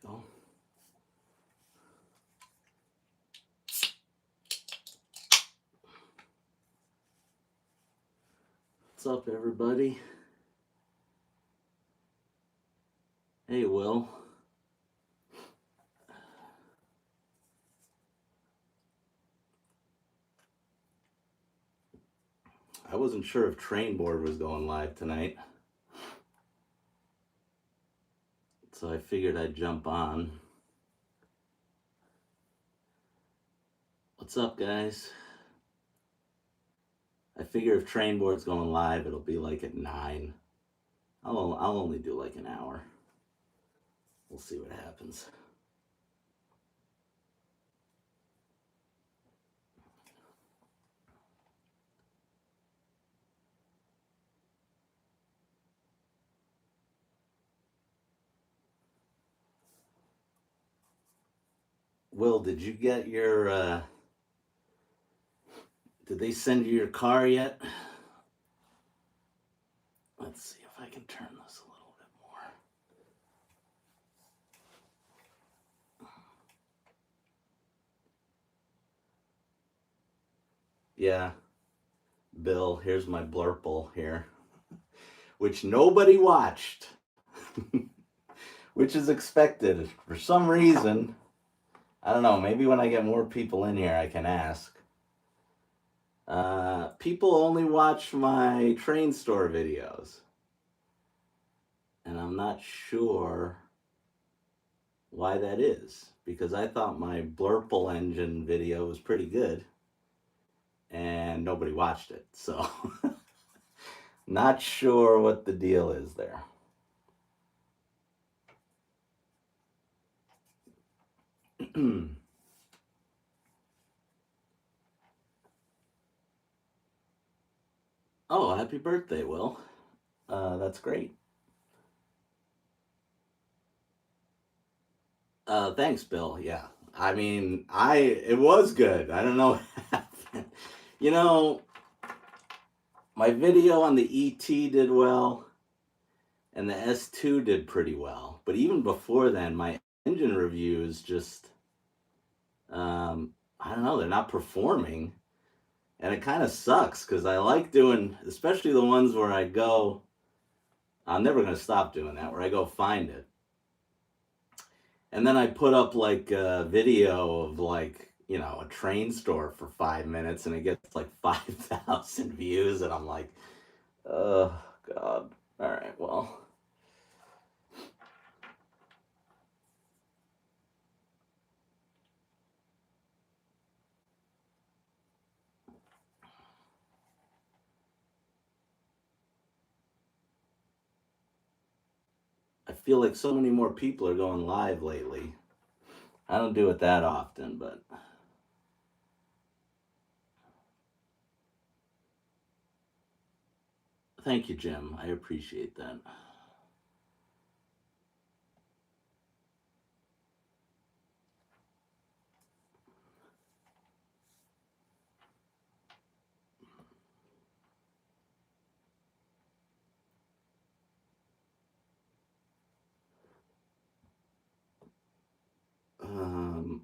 go. What's up, everybody? Hey, Will. I wasn't sure if Trainboard was going live tonight, so I figured I'd jump on. What's up, guys? I figure if Trainboard's going live, it'll be like at 9. I'll only do like an hour. We'll see what happens. Will, did you get your, did they send you your car yet? Let's see if I can turn this a little bit more. Yeah, Bill, here's my blurple here, which nobody watched, which is expected for some reason. I don't know, maybe when I get more people in here, I can ask. People only watch my train store videos, and I'm not sure why that is, because I thought my Blurple engine video was pretty good, and nobody watched it, so not sure what the deal is there. Oh, happy birthday, Will. That's great. Thanks, Bill. Yeah. I mean, it was good. I don't know what happened. You know, my video on the ET did well, and the S2 did pretty well. But even before then, my engine reviews just, I don't know, they're not performing. And it kind of sucks because I like doing, especially the ones where I go, I'm never going to stop doing that, where I go find it. And then I put up like a video of like, you know, a train store for 5 minutes and it gets like 5,000 views. And I'm like, oh, God. All right, well. I feel like so many more people are going live lately. I don't do it that often, but thank you, Jim. I appreciate that.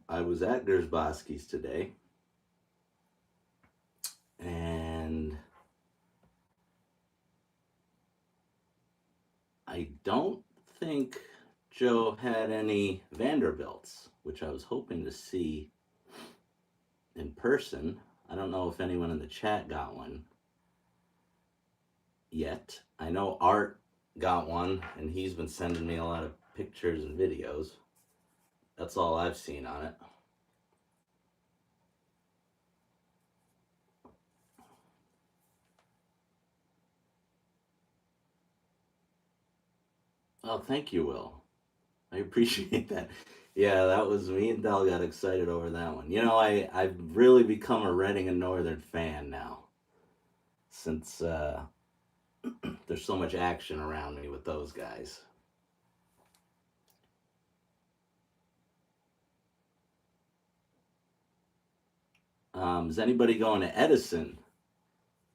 I was at Gersbowski's today, and I don't think Joe had any Vanderbilts, which I was hoping to see in person. I don't know if anyone in the chat got one yet. I know Art got one, and he's been sending me a lot of pictures and videos. That's all I've seen on it. Oh, thank you, Will. I appreciate that. Yeah, that was me and Del got excited over that one. You know, I've really become a Reading and Northern fan now, since there's so much action around me with those guys. Is anybody going to Edison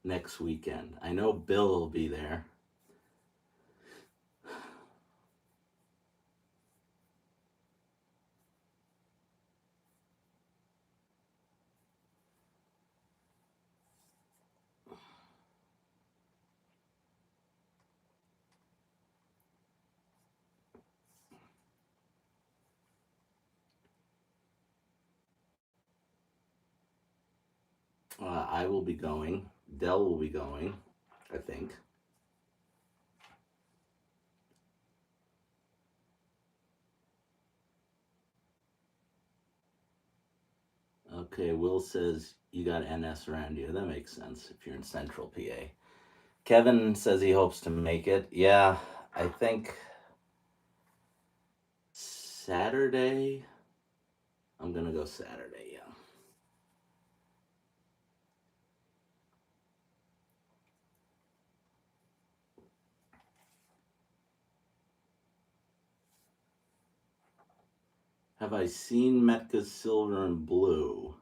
next weekend? I know Bill will be there. I will be going. Dell will be going, I think. Okay, Will says you got NS around you. That makes sense if you're in Central PA. Kevin says he hopes to make it. Yeah, I think Saturday. I'm gonna go Saturday. Yeah. Have I seen Metka's Silver and Blue?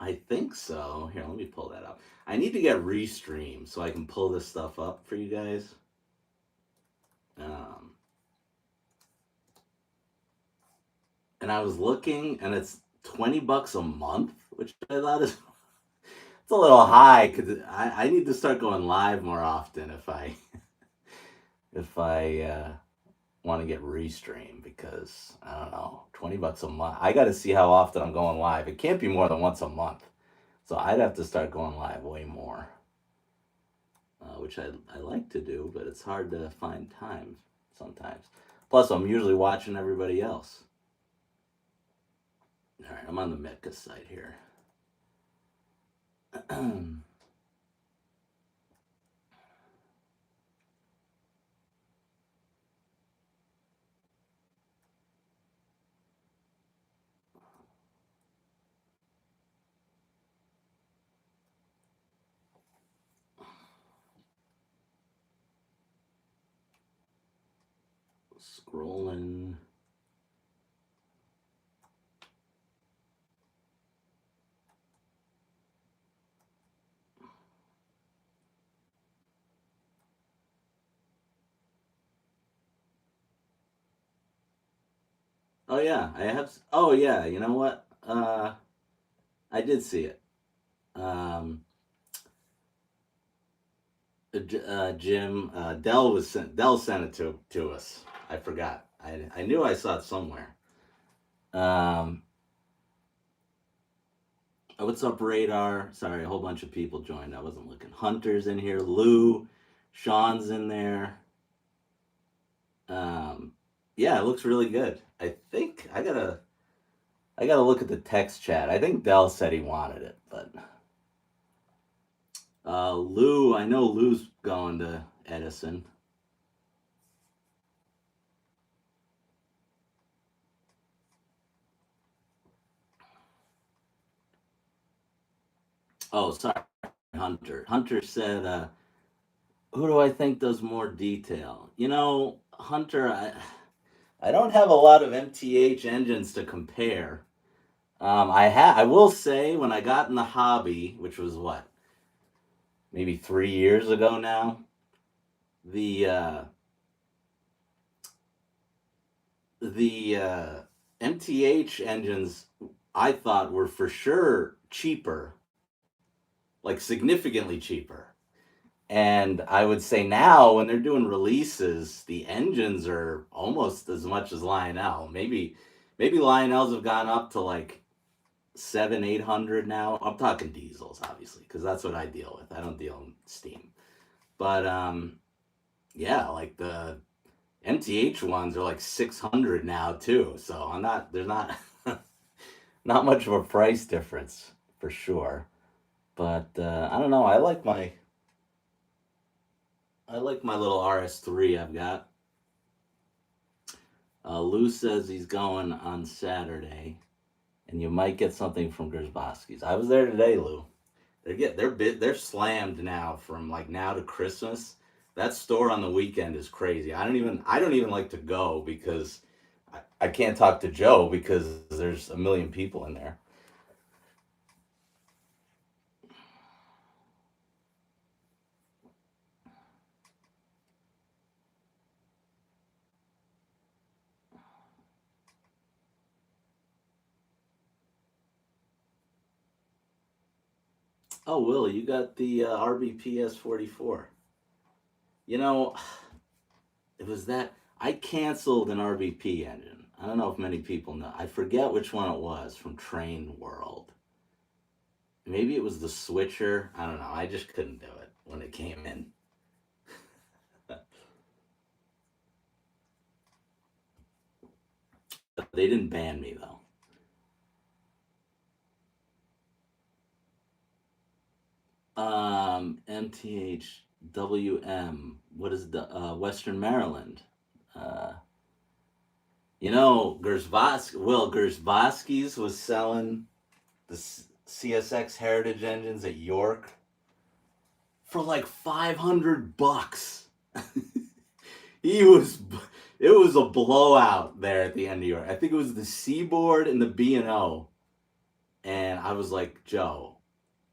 I think so. Here, let me pull that up. I need to get Restream so I can pull this stuff up for you guys. Um, and I was looking, and it's $20 a month, which I thought is it's a little high because I need to start going live more often if I if I want to get Restream because I don't know, $20 a month. I got to see how often I'm going live. It can't be more than once a month, so I'd have to start going live way more, which I like to do, but it's hard to find time sometimes. Plus, I'm usually watching everybody else. All right, I'm on the Metka site here. Scrolling. Oh yeah, I have. Oh yeah, you know what? I did see it. Um, Jim Dell sent it to us. I forgot. I knew I saw it somewhere. Um, what's up, Radar? Sorry, a whole bunch of people joined. I wasn't looking. Hunter's in here. Lou, Sean's in there. Um, yeah, it looks really good. I think I gotta look at the text chat. I think Dell said he wanted it, but Lou, I know Lou's going to Edison. Oh, sorry, Hunter. Hunter said, "Who do I think does more detail?" You know, Hunter, I don't have a lot of MTH engines to compare. I will say when I got in the hobby, which was what, maybe 3 years ago now, the uh, the MTH engines I thought were for sure cheaper, like significantly cheaper. And I would say now when they're doing releases, the engines are almost as much as Lionel. Maybe Lionels have gone up to like 700, 800 now. I'm talking diesels, obviously, because that's what I deal with. I don't deal in steam. But yeah, like the MTH ones are like 600 now too. So I'm not there's not not much of a price difference for sure. But I don't know. I like my little RS3 I've got. Lou says he's going on Saturday, and you might get something from Gersbowski's. I was there today, Lou. They're slammed now from like now to Christmas. That store on the weekend is crazy. I don't even like to go because I can't talk to Joe because there's a million people in there. Oh, Will, you got the RBPS 44. You know, it was that I canceled an RBP engine. I don't know if many people know. I forget which one it was from Train World. maybe it was the switcher. I don't know. I just couldn't do it when it came in. They didn't ban me though. MTHWM. What is the Western Maryland? Uh, Will Gersvosky's was selling the CSX Heritage engines at York for like $500. he was, it was a blowout there at the end of York. I think it was the Seaboard and the B&O, and I was like, Joe,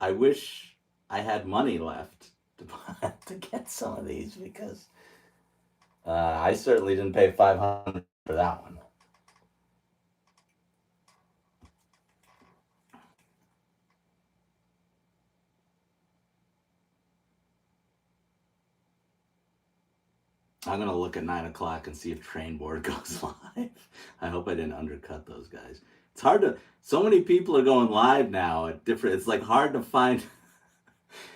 I wish I had money left to get some of these because I certainly didn't pay 500 for that one. I'm gonna look at 9 o'clock and see if Train Board goes live. I hope I didn't undercut those guys. It's hard to. So many people are going live now at different. It's like hard to find.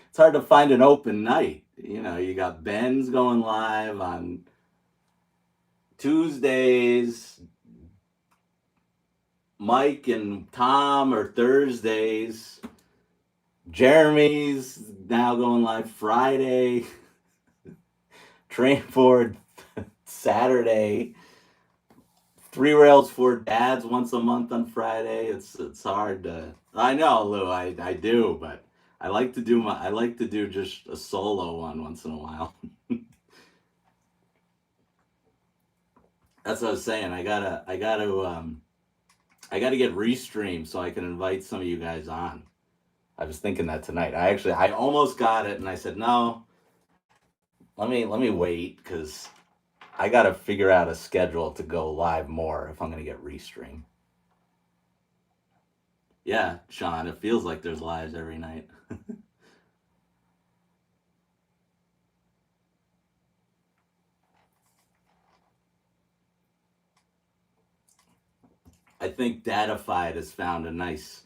It's hard to find an open night. You got Ben's going live on Tuesdays. Mike and Tom are Thursdays. Jeremy's now going live Friday. Train Board Saturday. Three Rails for Dads once a month on Friday. It's hard to. I know, Lou. I do, but I like to do just a solo one once in a while. That's what I was saying. I gotta get Restream so I can invite some of you guys on. I was thinking that tonight. I almost got it, and I said no. Let me wait because I gotta figure out a schedule to go live more if I'm gonna get Restream. Yeah, Sean, it feels like there's lives every night. I think Datafied has found a nice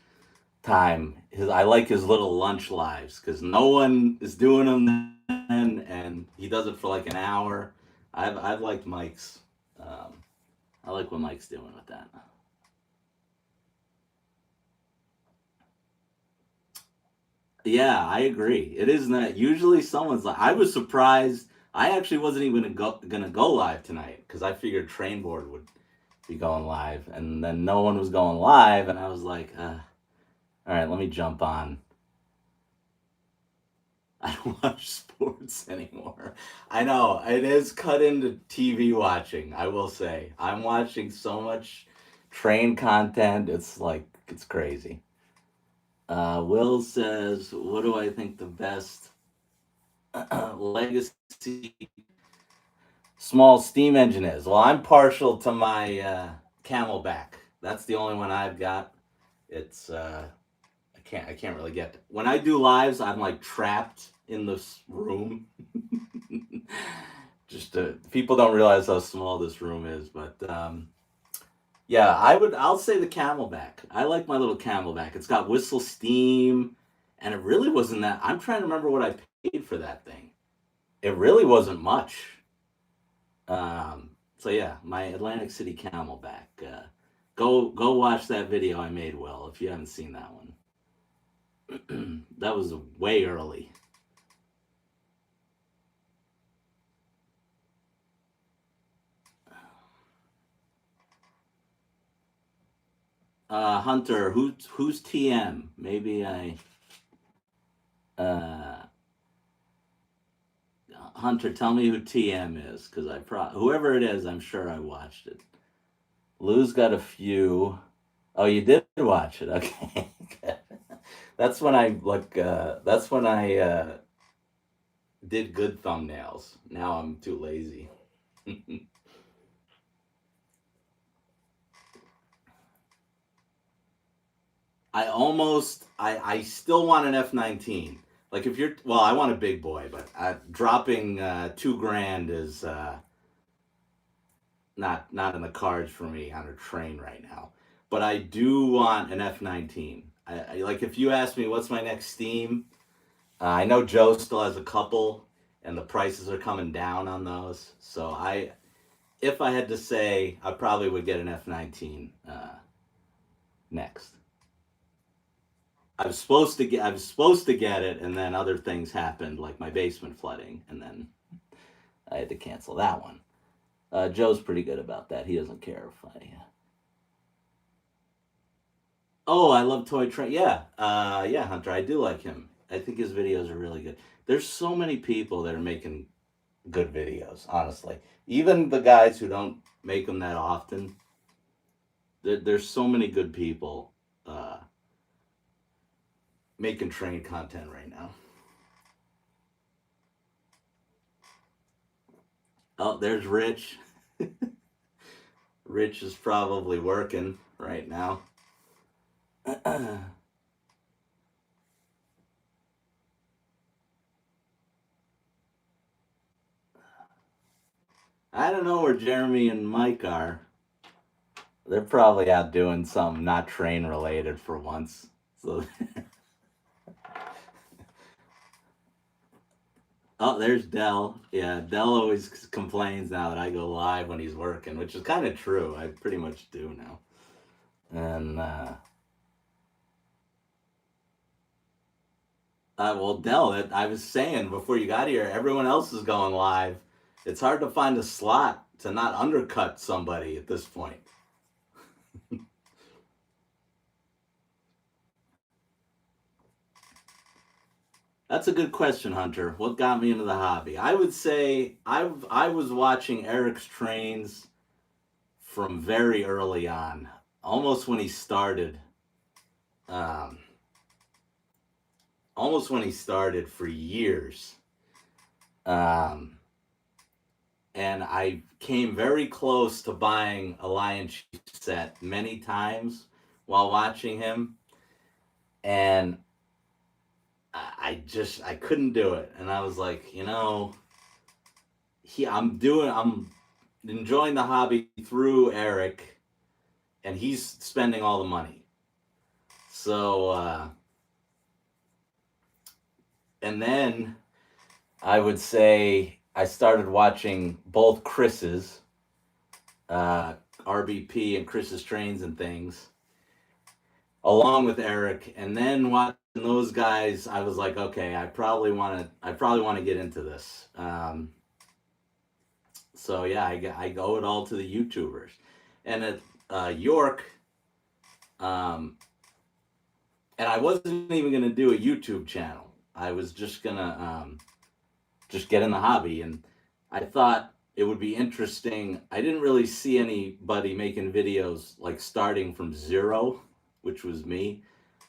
time. I like his little lunch lives because no one is doing them then, and he does it for like an hour. I've liked Mike's. Um, I like what Mike's doing with that. Yeah, I agree. It is not usually someone's like. I was surprised. I actually wasn't even gonna go live tonight because I figured Train Board would be going live, and then no one was going live, and I was like, all right, let me jump on. I don't watch sports anymore. I know it is cut into TV watching. I will say I'm watching so much train content. It's like it's crazy. Will says, "What do I think the best legacy small steam engine is?" Well, I'm partial to my Camelback. That's the only one I've got. It's I can't really get when I do lives. I'm like trapped in this room. Just people don't realize how small this room is, but yeah, I'll say the Camelback. I like my little Camelback. It's got whistle steam, and it really wasn't that. I'm trying to remember what I paid for that thing. It really wasn't much. So yeah, my Atlantic City Camelback. Go watch that video I made, Will, if you haven't seen that one. That was way early. Hunter, who's TM? Maybe I. Uh, Hunter, tell me who TM is, because whoever it is, I'm sure I watched it. Lou's got a few. Oh, you did watch it, okay. That's when I look. That's when I did good thumbnails. Now I'm too lazy. I still want an F-19. Like if you're, well, I want a big boy, but dropping $2,000 is not in the cards for me on a train right now. But I do want an F-19. like if you ask me what's my next Steam, I know Joe still has a couple, and the prices are coming down on those. So if I had to say, I probably would get an F19 next. I was supposed to get it, and then other things happened, like my basement flooding, and then I had to cancel that one. Joe's pretty good about that. He doesn't care if I. Oh, I love Toy Train. Yeah, yeah, Hunter. I do like him. I think his videos are really good. There's so many people that are making good videos. Honestly, even the guys who don't make them that often. There's so many good people uh, making train content right now. Oh, there's Rich. Rich is probably working right now. I don't know where Jeremy and Mike are. They're probably out doing something not train related for once. So, oh, there's Dell. Yeah, Dell always complains now that I go live when he's working, which is kind of true. I pretty much do now. And well, Dell, I was saying before you got here, everyone else is going live. It's hard to find a slot to not undercut somebody at this point. That's a good question, Hunter. What got me into the hobby? I would say I was watching Eric's trains from very early on, almost when he started. Um, Almost when he started for years. Um, and I came very close to buying a Lion Chief set many times while watching him, and I couldn't do it, and I was like, I'm enjoying the hobby through Eric, and he's spending all the money. So, and then I would say I started watching both Chris's, RBP and Chris's Trains and Things, along with Eric, and then watching those guys, I was like, okay, I probably want to get into this. So yeah, I owe it all to the YouTubers, and at York, um, and I wasn't even gonna do a YouTube channel. I was just gonna just get in the hobby, and I thought it would be interesting. I didn't really see anybody making videos like starting from zero, which was me.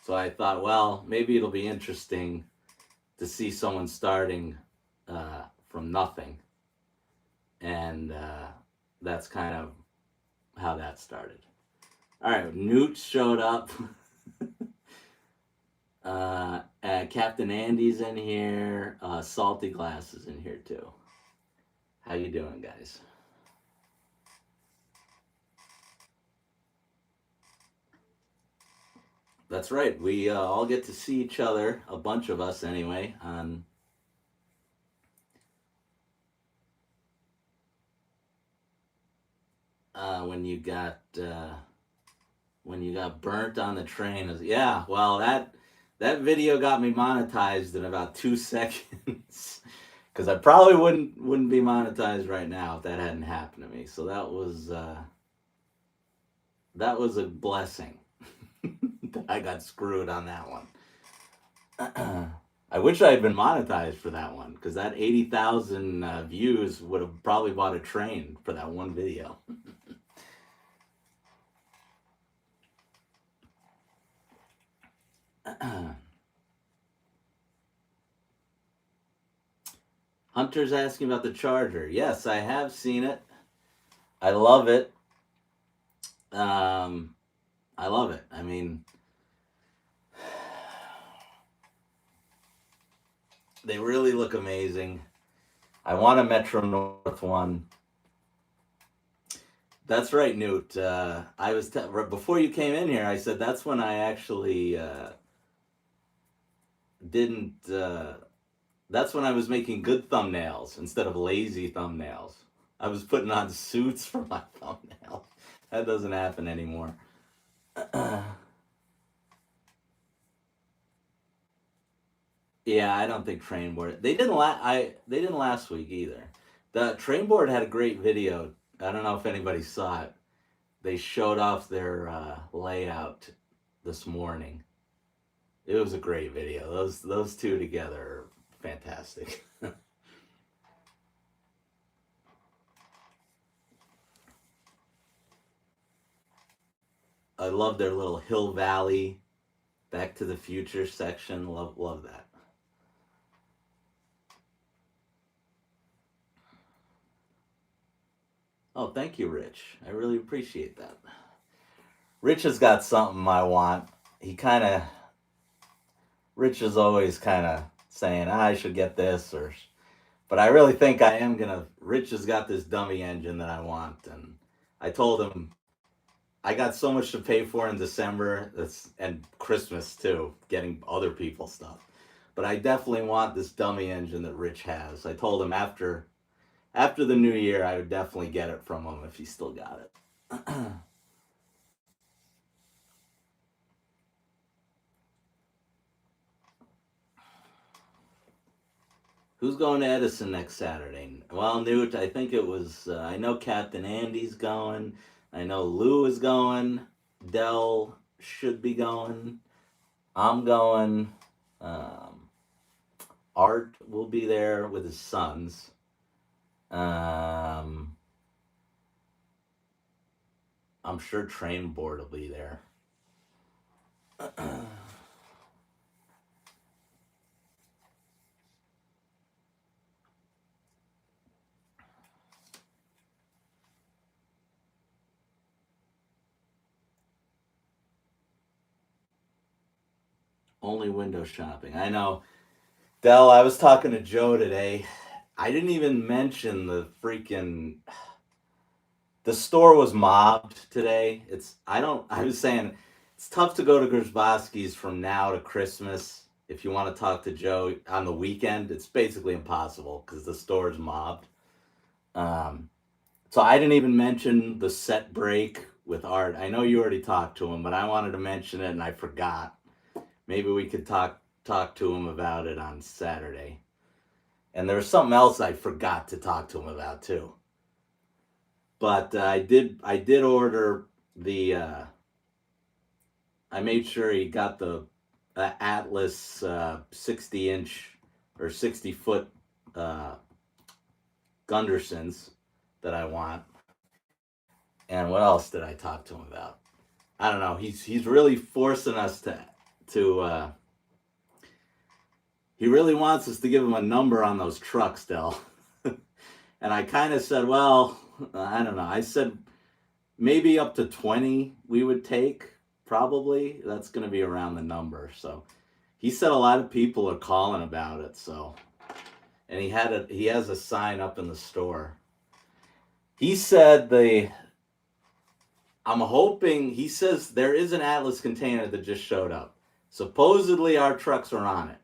So I thought, well, maybe it'll be interesting to see someone starting from nothing, and that's kind of how that started. All right, Newt showed up. Captain Andy's in here. Salty Glass is in here too. How you doing, guys? That's right. We all get to see each other, a bunch of us anyway, on when you got burnt on the train. Yeah, well that video got me monetized in about 2 seconds. Because I probably wouldn't be monetized right now if that hadn't happened to me. So that was a blessing. I got screwed on that one. I wish I had been monetized for that one because that 80,000 views would have probably bought a train for that one video. Hunter's asking about the Charger. Yes, I have seen it. I love it. Um, I love it. I mean, they really look amazing. I want a Metro North one. That's right, Newt. I was before you came in here. I said that's when I actually didn't. That's when I was making good thumbnails instead of lazy thumbnails. I was putting on suits for my thumbnails. That doesn't happen anymore. Yeah, I don't think Train Board. They didn't last week either. The Train Board had a great video. I don't know if anybody saw it. They showed off their layout this morning. It was a great video. Those two together are fantastic. I love their little Hill Valley, Back to the Future section. Love that. Oh, thank you, Rich. I really appreciate that. Rich has got something I want. He kind of Rich is always kind of saying I should get this but I really think I am gonna. Rich has got this dummy engine that I want, and I told him I got so much to pay for in December. And Christmas too, getting other people's stuff. But I definitely want this dummy engine that Rich has. I told him after the new year, I would definitely get it from him if he still got it. Who's going to Edison next Saturday? Well, Newt, I think it was. I know Captain Andy's going. I know Lou is going. Dell should be going. I'm going. Um, Art will be there with his sons. Um, I'm sure Train Board will be there. Only window shopping. I know. Dell, I was talking to Joe today. I didn't even mention the store was mobbed today. I was saying it's tough to go to Gersbowski's from now to Christmas. If you want to talk to Joe on the weekend, it's basically impossible because the store is mobbed. Um, so I didn't even mention the set break with Art. I know you already talked to him, but I wanted to mention it and I forgot. Maybe we could talk to him about it on Saturday. And there was something else I forgot to talk to him about too. But I did order the. I made sure he got the Atlas 60-inch or 60-foot Gundersons that I want. And what else did I talk to him about? I don't know. He's really forcing us to he really wants us to give him a number on those trucks, Dell. And I kind of said, well, I don't know. I said maybe up to 20 we would take. Probably that's going to be around the number. So he said a lot of people are calling about it. So, and he has a sign up in the store. He said I'm hoping, he says there is an Atlas container that just showed up. Supposedly our trucks are on it.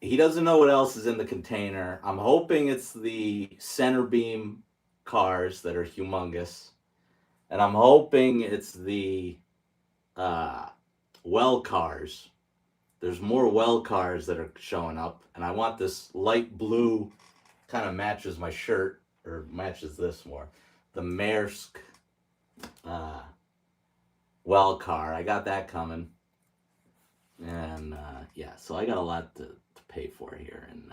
He doesn't know what else is in the container. I'm hoping it's the center beam cars that are humongous. And I'm hoping it's the well cars. There's more well cars that are showing up. And I want this light blue, kind of matches my shirt, or matches this more. The Maersk well car. I got that coming. And yeah, so I got a lot to pay for here. And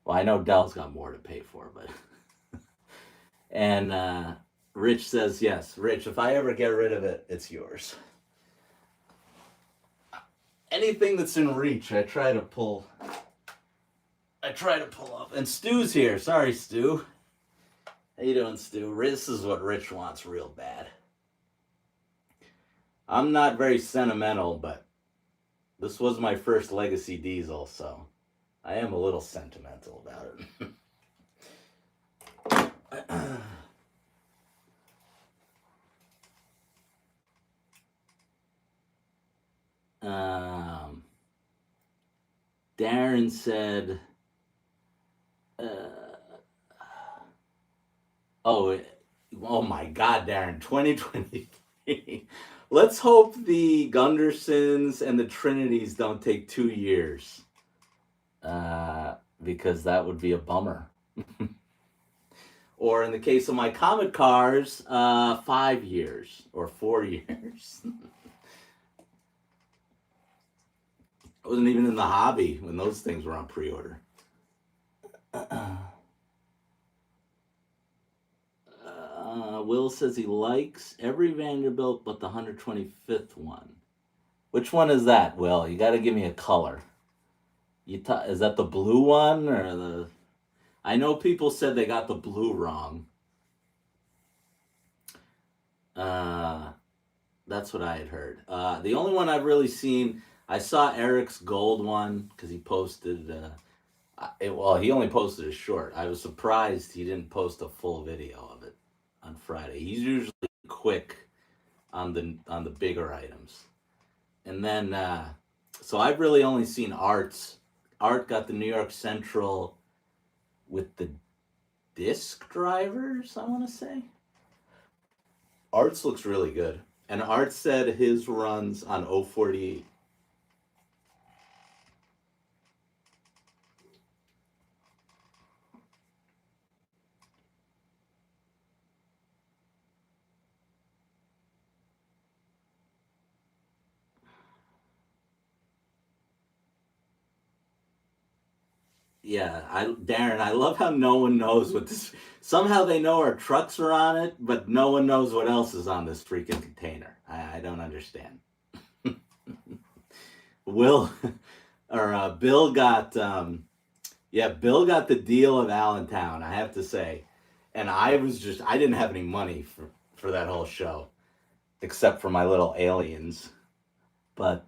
well, I know Dell's got more to pay for, but. And Rich says, yes, Rich, if I ever get rid of it, it's yours. Anything that's in reach, I try to pull up. And Stu's here. Sorry, Stu. How you doing, Stu? This is what Rich wants real bad. I'm not very sentimental, but this was my first Legacy diesel, so I am a little sentimental about it. Darren said, oh, oh my God, Darren, 2023. Let's hope the Gundersons and the Trinities don't take 2 years, because that would be a bummer. Or in the case of my Comet cars, 5 years or 4 years. I wasn't even in the hobby when those things were on pre-order. Will says he likes every Vanderbilt but the 125th one. Which one is that, Will? You got to give me a color. Is that the blue one or the? I know people said they got the blue wrong. That's what I had heard. The only one I've really seen, I saw Eric's gold one because he posted. Well, he only posted a short. I was surprised he didn't post a full video of it on Friday. He's usually quick on the bigger items. And then, so I've really only seen Art's. Art got the New York Central with the disc drivers, I want to say. Art's looks really good. And Art said his runs on 048. Yeah, Darren, I love how no one knows what this. Somehow they know our trucks are on it, but no one knows what else is on this freaking container. I don't understand. Will or Bill got Bill got the deal of Allentown, I have to say. And I didn't have any money for that whole show, except for my little aliens. But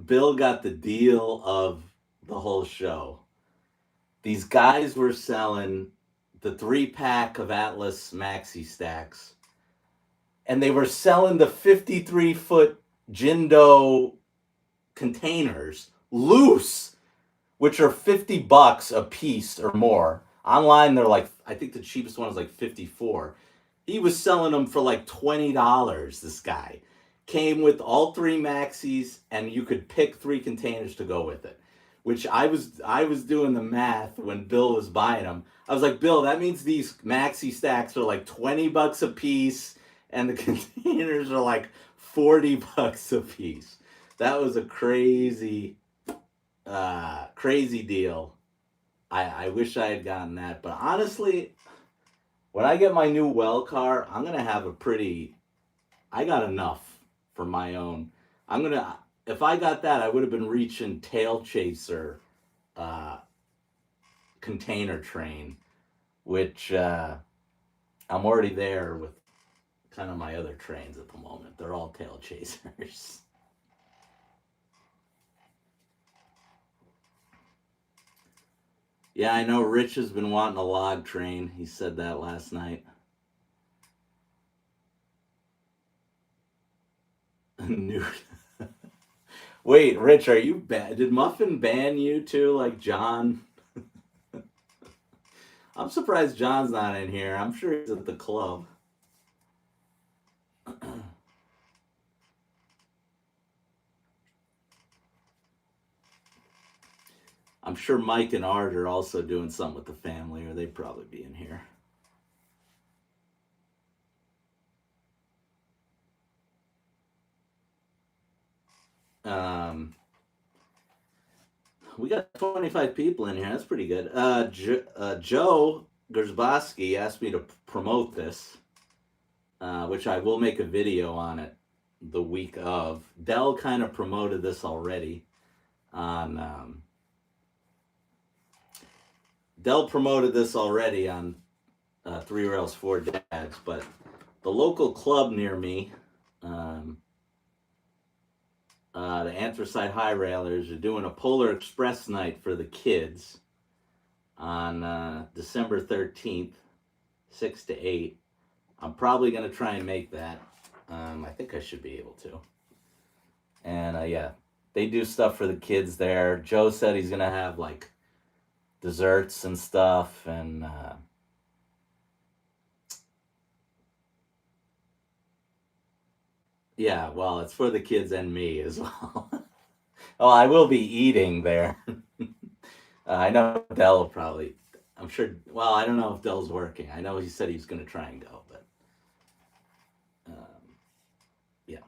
Bill got the deal of the whole show. These guys were selling the 3-pack of Atlas Maxi Stacks, and they were selling the 53-foot Jindo containers loose, which are $50 a piece or more. Online, they're like, I think the cheapest one is like $54. He was selling them for like $20. This guy came with all 3 maxis, and you could pick 3 containers to go with it. Which I was doing the math when Bill was buying them. I was like, Bill, that means these maxi stacks are like $20 a piece, and the containers are like $40 a piece. That was a crazy deal. I wish I had gotten that, but honestly, when I get my new well car, I'm gonna have I got enough for my own. If I got that, I would have been reaching Tail Chaser container train, which I'm already there with kind of my other trains at the moment. They're all Tail Chasers. Yeah, I know Rich has been wanting a log train. He said that last night. Wait, Rich, are you did Muffin ban you too, like John? I'm surprised John's not in here. I'm sure he's at the club. I'm sure Mike and Art are also doing something with the family, or they'd probably be in here. We got 25 people in here. That's pretty good. Joe Gersbowski asked me to promote this, which I will make a video on it the week of. Dell kind of promoted this already on. Dell promoted this already on 3 Rails 4 Dads, but the local club near me, the Anthracite High Railers, are doing a Polar Express night for the kids on December 13th, 6 to 8. I'm probably going to try and make that. I think I should be able to. And yeah, they do stuff for the kids there. Joe said he's gonna have like desserts and stuff, and yeah, well, it's for the kids and me as well. Oh, I will be eating there. I know Dell will probably. I'm sure. Well, I don't know if Dell's working. I know he said he was going to try and go, but yeah,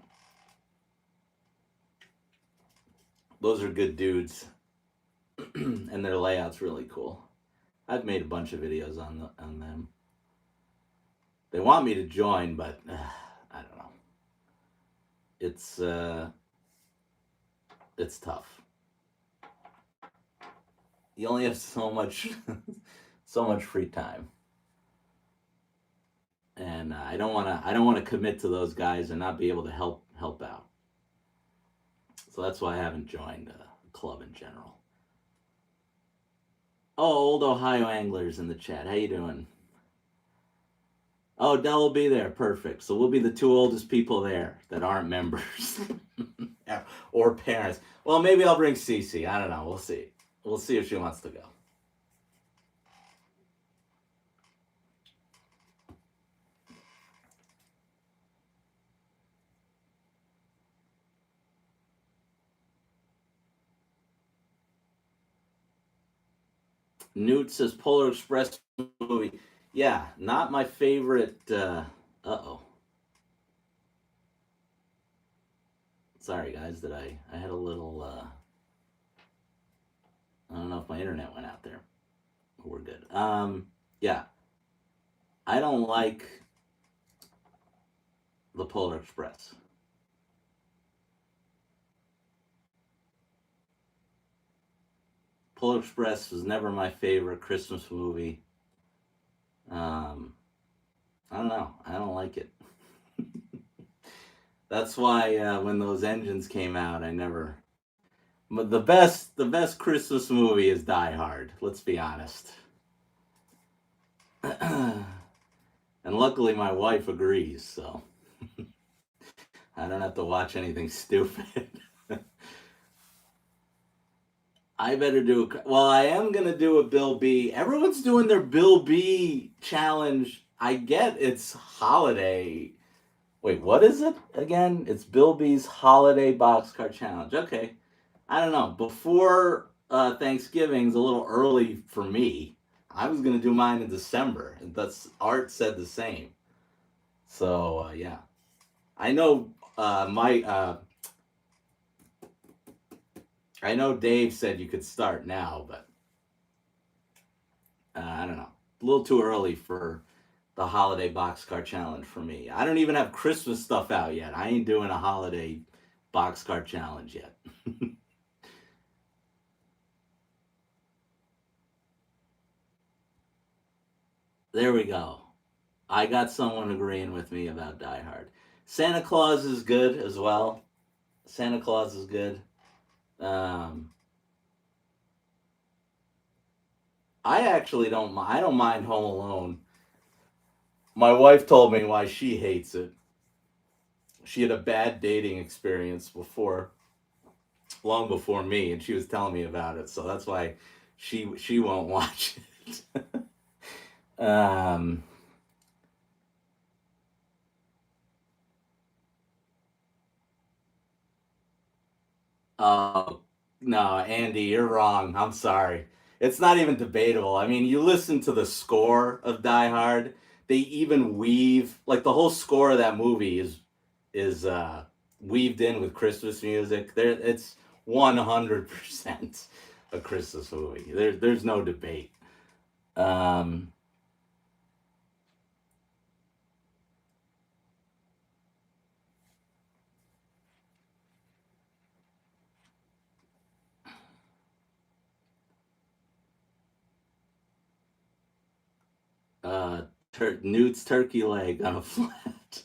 those are good dudes, and their layout's really cool. I've made a bunch of videos on them. They want me to join, but I don't know. It's tough. You only have so much so much free time, and I don't want to commit to those guys and not be able to help out. So that's why I haven't joined a club in general. Oh, old Ohio anglers in the chat. How you doing? Oh, Dell will be there. Perfect. So we'll be the two oldest people there that aren't members or parents. Well, maybe I'll bring Cece. I don't know. We'll see. We'll see if she wants to go. Newt says Polar Express movie. Yeah, not my favorite. Oh. Sorry, guys. That I had a little. I don't know if my internet went out there. We're good. Yeah, I don't like the Polar Express. Polar Express was never my favorite Christmas movie. Um, I don't know. I don't like it. That's why when those engines came out, I never. But the best Christmas movie is Die Hard. Let's be honest. And luckily, my wife agrees, so I don't have to watch anything stupid. I better do. Well, I am gonna do a Bill B. Everyone's doing their Bill B challenge. I get it's holiday. Wait, what is it again? It's Bill B's holiday boxcar challenge. Okay, I don't know. Before Thanksgiving's a little early for me. I was gonna do mine in December, and that's Art said the same. So yeah, I know my I know Dave said you could start now, but I don't know. A little too early for the holiday boxcar challenge for me. I don't even have Christmas stuff out yet. I ain't doing a holiday boxcar challenge yet. There we go. I got someone agreeing with me about Die Hard. Santa Claus is good as well. Santa Claus is good. Um, I actually don't. I don't mind Home Alone. My wife told me why she hates it. She had a bad dating experience before, long before me, and she was telling me about it. So that's why she won't watch it. um, oh no, Andy, you're wrong. I'm sorry. It's not even debatable. I mean, you listen to the score of Die Hard. They even weave like the whole score of that movie is weaved in with Christmas music. There, it's 100% a Christmas movie. There's no debate. Um, Newt's turkey leg on a flat.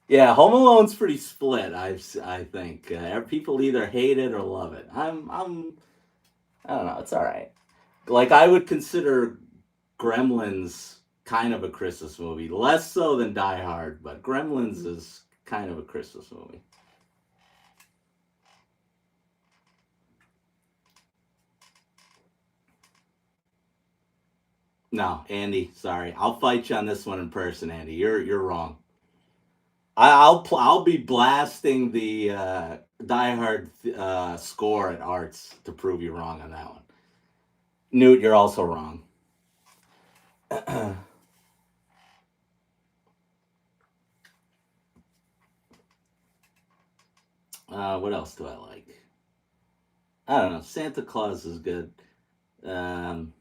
Yeah, Home Alone's pretty split. I think people either hate it or love it. I don't know. It's all right. Like I would consider Gremlins kind of a Christmas movie, less so than Die Hard, but Gremlins is kind of a Christmas movie. No, Andy, sorry. I'll fight you on this one in person, Andy. You're wrong. I'll be blasting the Die Hard score at Arts to prove you wrong on that one. Newt, you're also wrong. What else do I like? I don't know. Santa Claus is good. Um,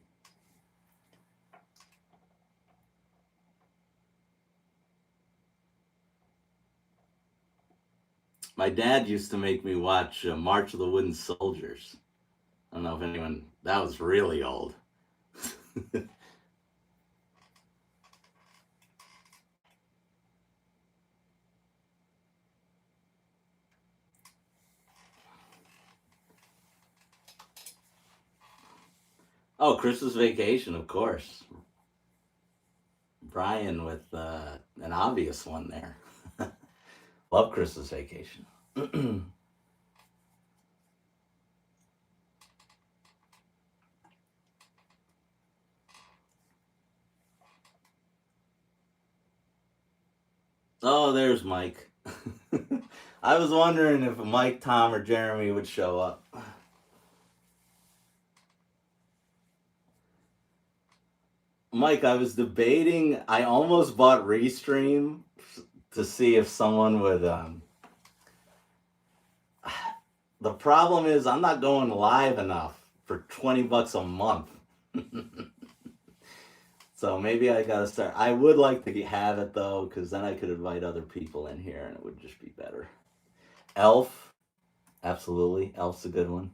my dad used to make me watch March of the Wooden Soldiers. I don't know if anyone. That was really old. Oh, Christmas Vacation, of course. Brian with an obvious one there. Love Christmas Vacation. Oh, there's Mike. I was wondering if Mike, Tom, or Jeremy would show up. Mike, I was debating. I almost bought Restream to see if someone would. The problem is, I'm not going live enough for $20 a month. So maybe I gotta start. I would like to have it though, because then I could invite other people in here and it would just be better. Elf, absolutely. Elf's a good one.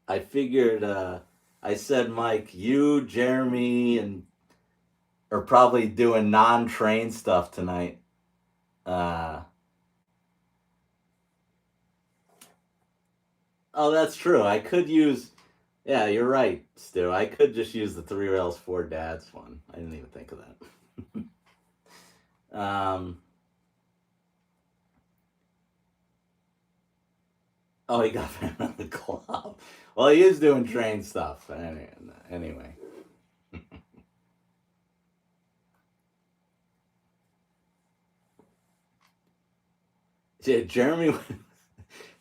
I figured. I said, Mike, you, Jeremy, and are probably doing non-train stuff tonight. Uh, oh, that's true. I could use. Yeah, you're right, Stu. I could just use the Three Rails for Dads one. I didn't even think of that. Oh, he got banned on the club. Well, he is doing train stuff. Anyway. Yeah, Jeremy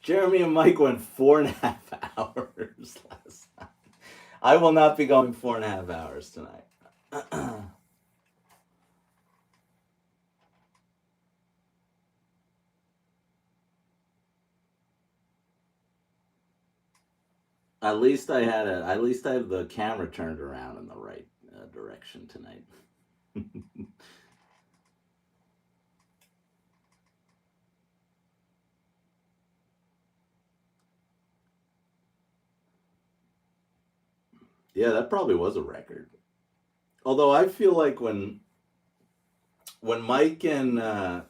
and Mike went 4.5 hours last night. I will not be going 4.5 hours tonight. At least I have the camera turned around in the right direction tonight. Yeah, that probably was a record. Although I feel like when Mike and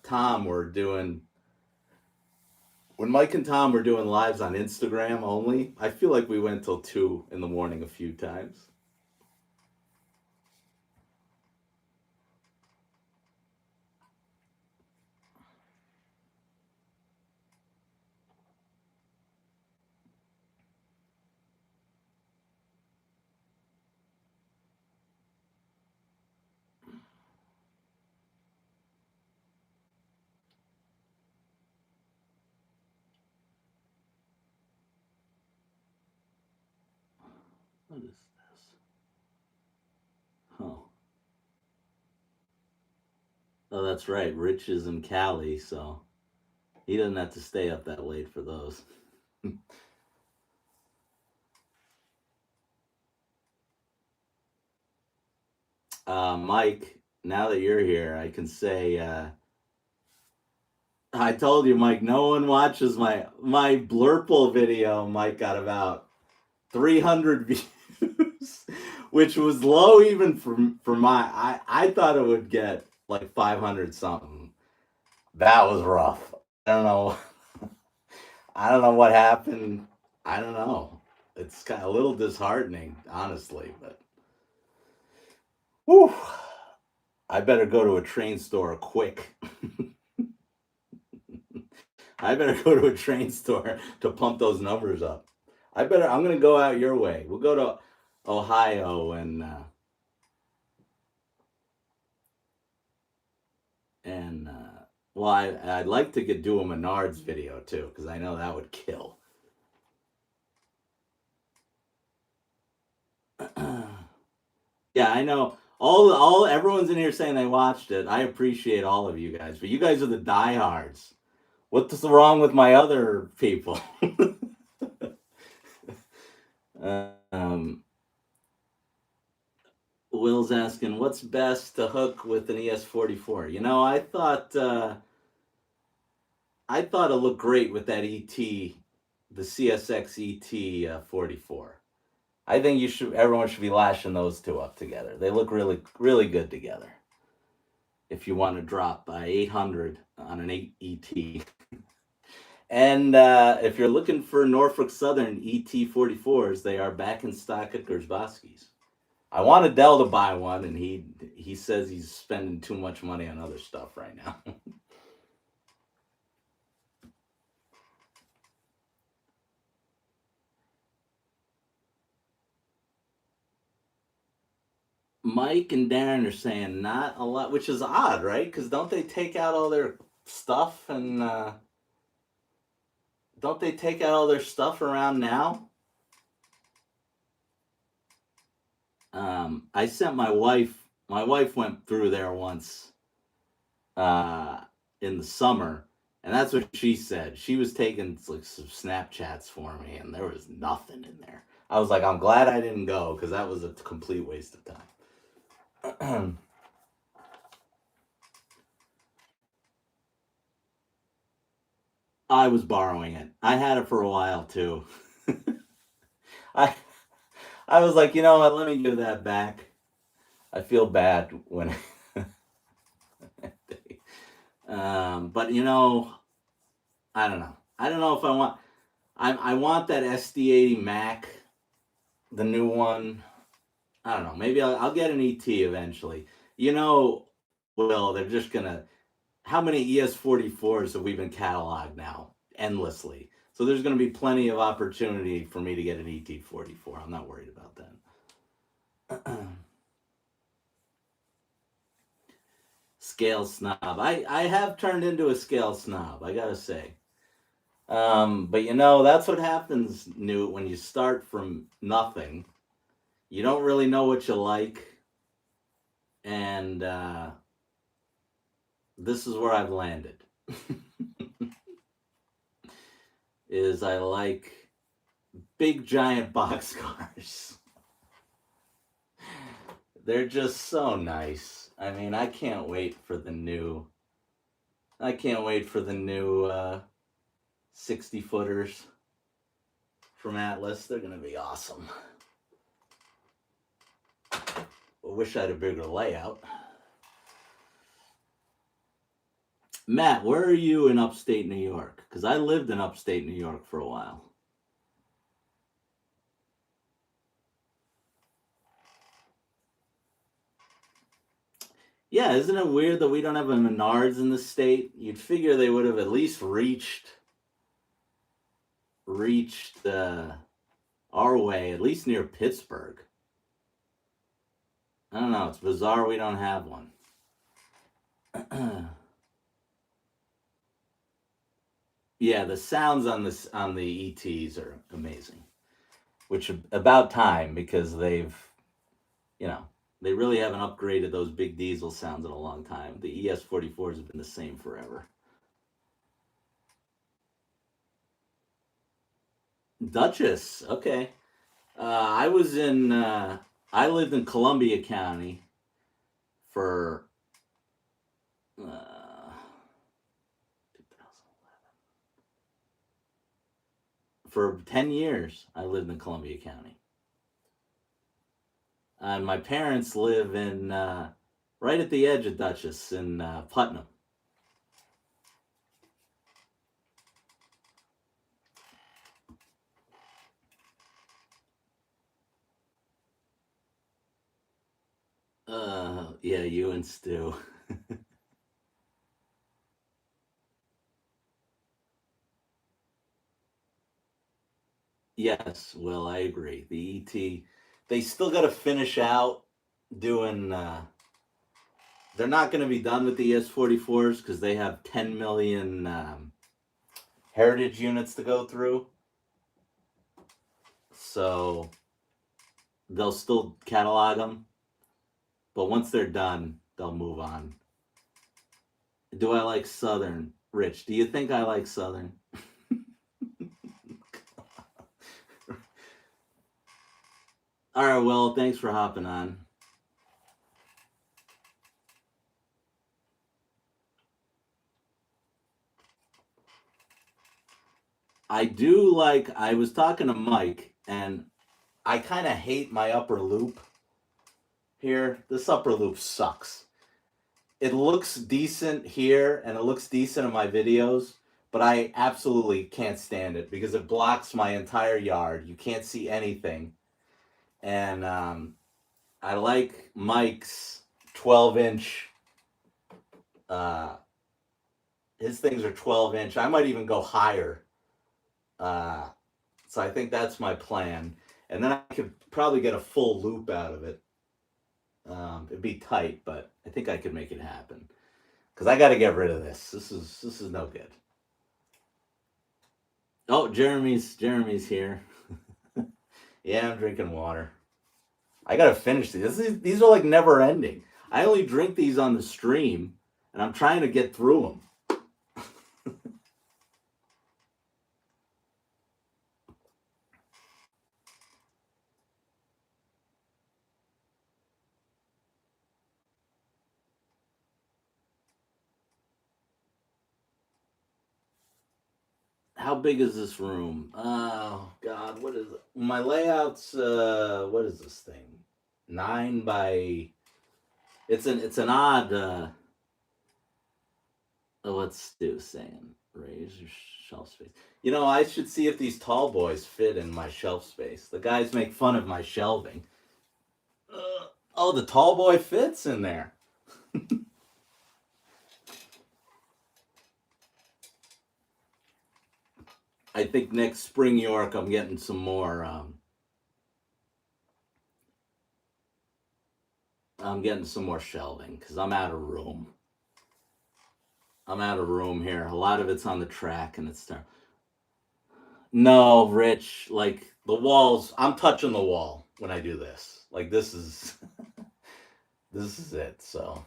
Tom were doing when Mike and Tom were doing lives on Instagram only, I feel like we went till 2 in the morning a few times. What is this? Oh, oh, that's right. Rich is in Cali, so he doesn't have to stay up that late for those. Mike, now that you're here, I can say I told you, Mike. No one watches my Blurple video. Mike got about 300 views, which was low even for my. I thought it would get like 500 something. That was rough. I don't know. I don't know what happened. I don't know. It's kind of a little disheartening, honestly, but Whew. I better go to a train store quick. I better go to a train store to pump those numbers up. I'm gonna go out your way. We'll go to Ohio and well, I'd like to do a Menards video too because I know that would kill. Yeah, I know. All everyone's in here saying they watched it. I appreciate all of you guys, but you guys are the diehards. What's wrong with my other people? um, Will's asking, what's best to hook with an ES44? You know, I thought it looked great with that ET, the CSX ET 44. I think everyone should be lashing those two up together. They look really, really good together. If you want to drop 800 on an 8 ET. And if you're looking for Norfolk Southern ET44s, they are back in stock at Gersbowski's. I wanted Dell to buy one, and he says he's spending too much money on other stuff right now. Mike and Darren are saying not a lot, which is odd, right? Because don't they take out all their stuff and don't they take out all their stuff around now? I sent my wife. My wife went through there once in the summer, and that's what she said. She was taking like some Snapchats for me, and there was nothing in there. I was like, I'm glad I didn't go because that was a complete waste of time. I was borrowing it. I had it for a while too. I I was like, you know what? Let me give that back. I feel bad when. But you know, I don't know. I don't know if I want. I want that SD80 Mac, the new one. I don't know. Maybe I'll get an ET eventually. You know, well, they're just gonna. How many ES44s have we been cataloged now? Endlessly. So there's going to be plenty of opportunity for me to get an ET44. I'm not worried about that. Scale snob. I have turned into a scale snob, I gotta say. But you know, that's what happens, Newt, when you start from nothing. You don't really know what you like. And this is where I've landed. Is I like big giant boxcars. They're just so nice. I mean, I can't wait for the new 60 footers from Atlas. They're gonna be awesome. I wish I had a bigger layout. Matt, where are you in upstate New York? Because I lived in upstate New York for a while. Yeah, isn't it weird that we don't have a Menards in the state? You'd figure they would have at least reached our way, at least near Pittsburgh. I don't know. It's bizarre we don't have one. Yeah, the sounds on the ETs are amazing, which about time because they've, you know, they really haven't upgraded those big diesel sounds in a long time. The ES44s have been the same forever. Dutchess, okay. I was in. I lived in Columbia County for 10 years. I lived in Columbia County. And my parents live in right at the edge of Dutchess in Putnam. Yeah, you and Stu. Yes, well, I agree. The ET, they still got to finish out doing. They're not going to be done with the ES-44s because they have 10 million heritage units to go through. So they'll still catalog them, but once they're done, they'll move on. Do I like Southern? Rich, do you think I like Southern? All right, well, thanks for hopping on. I do like, I was talking to Mike, and I kind of hate my upper loop here. This upper loop sucks. It looks decent here and it looks decent in my videos, but I absolutely can't stand it because it blocks my entire yard. You can't see anything. And I like Mike's 12-inch. Uh, his things are 12-inch. I might even go higher. Uh, so I think that's my plan. And then I could probably get a full loop out of it. It'd be tight, but I think I could make it happen. Because I got to get rid of this. This is no good. Oh, Jeremy's here. Yeah, I'm drinking water. I gotta finish these. These are like never ending. I only drink these on the stream, and I'm trying to get through them. How big is this room? Oh God, what is it? My layout's what is this thing? 9 by. It's an odd. What's Stu saying? Raise your shelf space. You know, I should see if these tall boys fit in my shelf space. The guys make fun of my shelving. Oh, the tall boy fits in there. I think next spring York, I'm getting some more. I'm getting some more shelving because I'm out of room. I'm out of room here. A lot of it's on the track, and it's there. No, Rich. Like the walls, I'm touching the wall when I do this. Like this is this is it. So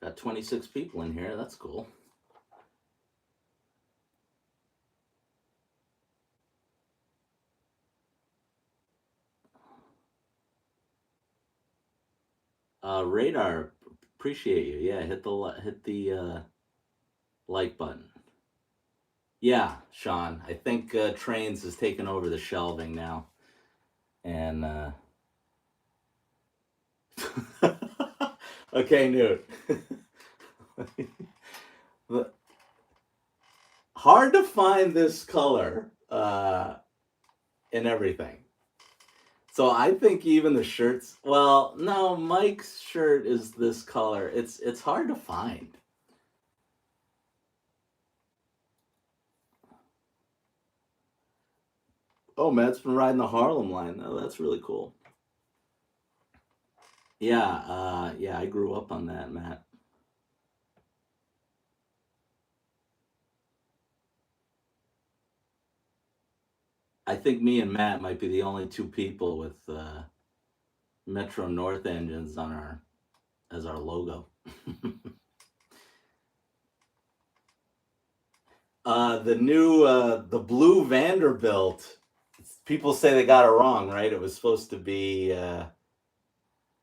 got 26 people in here. That's cool. Radar, appreciate you. Yeah, hit the like button. Yeah, Sean. I think Trains has taken over the shelving now, and okay, Newt. Hard to find this color in everything. So I think even the shirts. Well, no, Mike's shirt is this color. It's hard to find. Oh, Matt's been riding the Harlem line. Oh, that's really cool. Yeah, yeah, I grew up on that, Matt. I think me and Matt might be the only two people with Metro North engines on our as our logo. The blue Vanderbilt. People say they got it wrong, right? It was supposed to be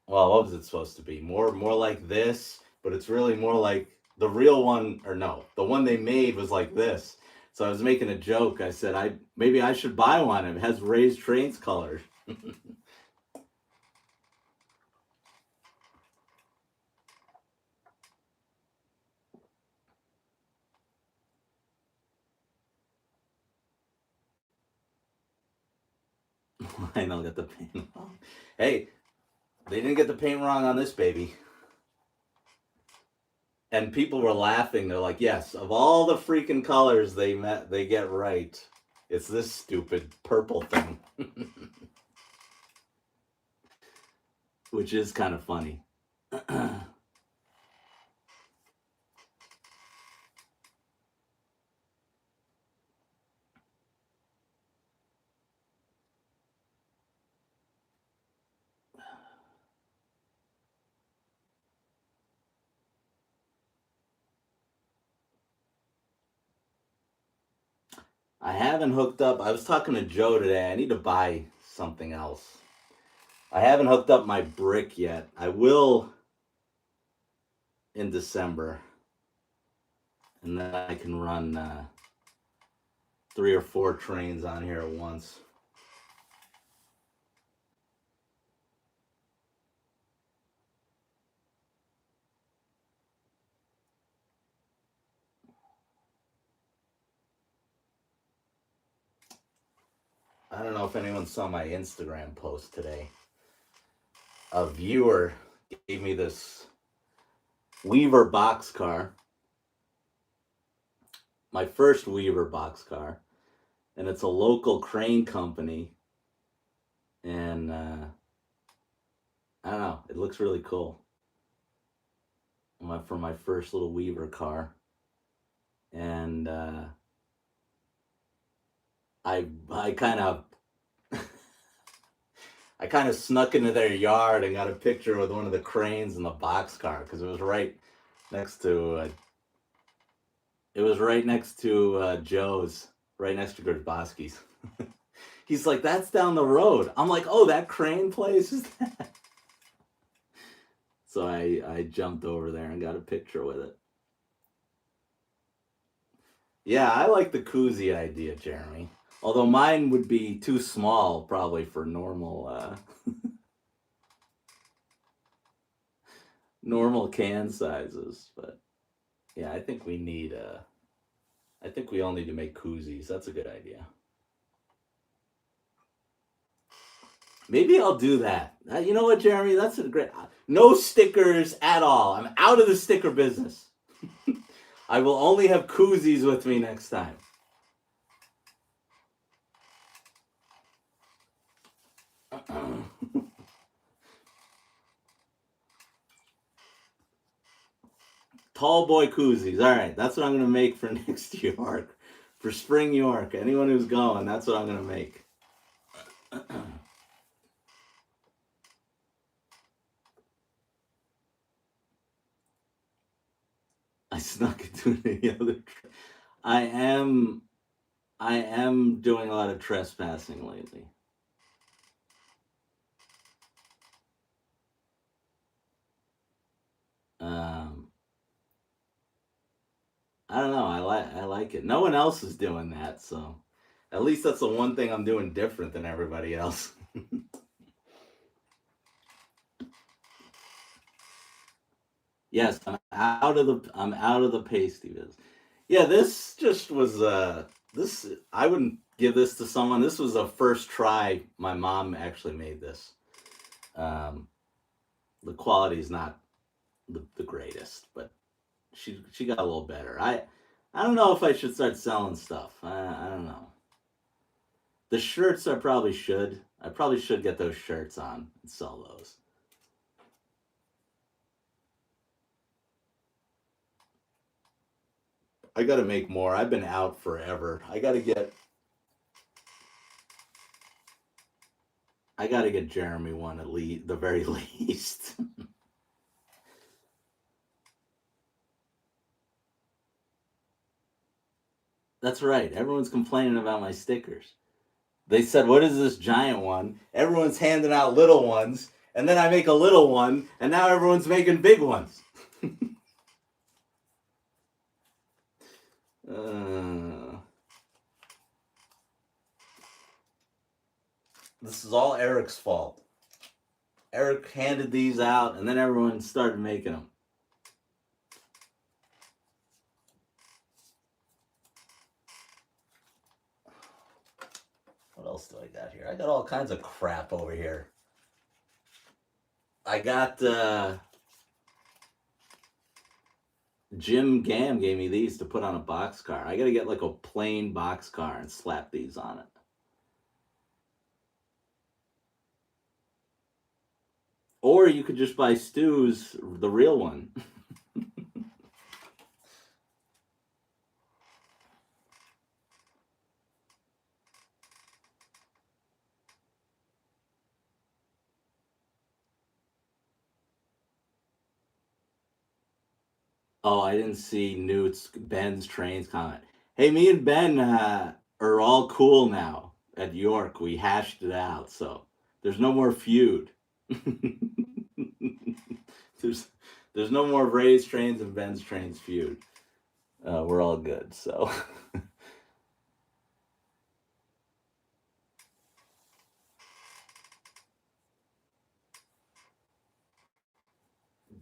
well, what was it supposed to be? More like this, but it's really more like the real one, or no, the one they made was like this. So I was making a joke. I said I maybe I should buy one. It has Raised Trains colors. Lionel got the paint wrong. Hey, they didn't get the paint wrong on this baby. And people were laughing. They're like, yes, of all the freaking colors they get right, it's this stupid purple thing. Which is kind of funny. I haven't hooked up. I was talking to Joe today. I need to buy something else. I haven't hooked up my brick yet. I will in December. And then I can run 3 or 4 trains on here at once. I don't know if anyone saw my Instagram post today. A viewer gave me this Weaver boxcar. My first Weaver boxcar. And it's a local crane company. And I don't know, it looks really cool. For my first little Weaver car. And I kind of I kind of snuck into their yard and got a picture with one of the cranes in the boxcar because it was right next to Joe's, right next to Gerbowski's. He's like, that's down the road. I'm like, oh, that crane place is that? So I jumped over there and got a picture with it. Yeah, I like the koozie idea, Jeremy. Although mine would be too small, probably, for normal normal can sizes. But yeah, I think we all need to make koozies. That's a good idea. Maybe I'll do that. You know what, Jeremy? That's a great. No stickers at all. I'm out of the sticker business. I will only have koozies with me next time. Tall boy koozies. All right, that's what I'm going to make for next York. For spring York. Anyone who's going, that's what I'm going to make. I snuck into any other. I am doing a lot of trespassing lately. I don't know. I like it. No one else is doing that, so at least that's the one thing I'm doing different than everybody else. Yes, I'm out of the pasty biz. Yeah, this just was this I wouldn't give this to someone. This was a first try. My mom actually made this. The quality is not the greatest, but she got a little better. I don't know if I should start selling stuff. I don't know. The shirts I probably should. I probably should get those shirts on and sell those. I got to make more. I've been out forever. I got to get Jeremy one at least, the very least. That's right. Everyone's complaining about my stickers. They said, "What is this giant one?" Everyone's handing out little ones, and then I make a little one, and now everyone's making big ones. This is all Eric's fault. Eric handed these out, and then everyone started making them. What else do I got here? I got all kinds of crap over here. I got Jim Gam gave me these to put on a boxcar. I got to get like a plain boxcar and slap these on it. Or you could just buy Stu's, the real one. Oh, I didn't see Ben's trains comment. Hey, me and Ben are all cool now at York. We hashed it out, so there's no more feud. there's there's no more Ray's trains and Ben's trains feud. We're all good. So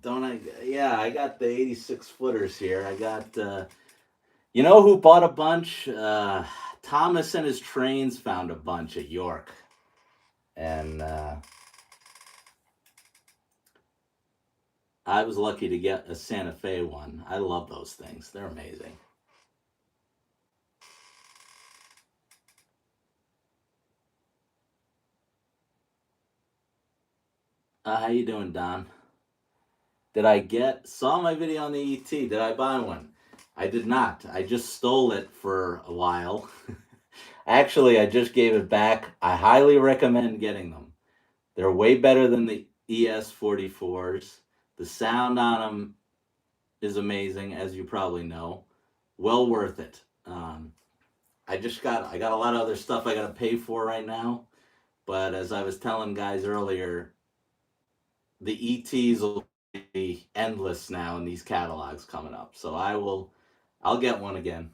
don't I? Yeah, I got the 86 footers here. I got. You know who bought a bunch? Thomas and his trains found a bunch at York, and I was lucky to get a Santa Fe one. I love those things. They're amazing. How you doing, Don? Did I saw my video on the ET? Did I buy one? I did not. I just stole it for a while. Actually, I just gave it back. I highly recommend getting them. They're way better than the ES44s. The sound on them is amazing, as you probably know. Well worth it. I got a lot of other stuff I got to pay for right now, but as I was telling guys earlier, the ETs will be endless now in these catalogs coming up. So I'll get one again.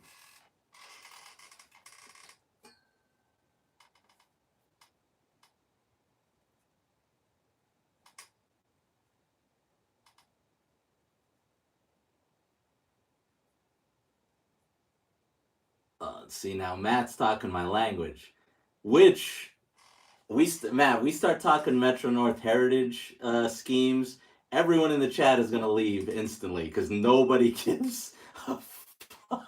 Let's see now. Matt's talking my language, which Matt, we start talking Metro North Heritage schemes. Everyone in the chat is gonna leave instantly because nobody gives a fuck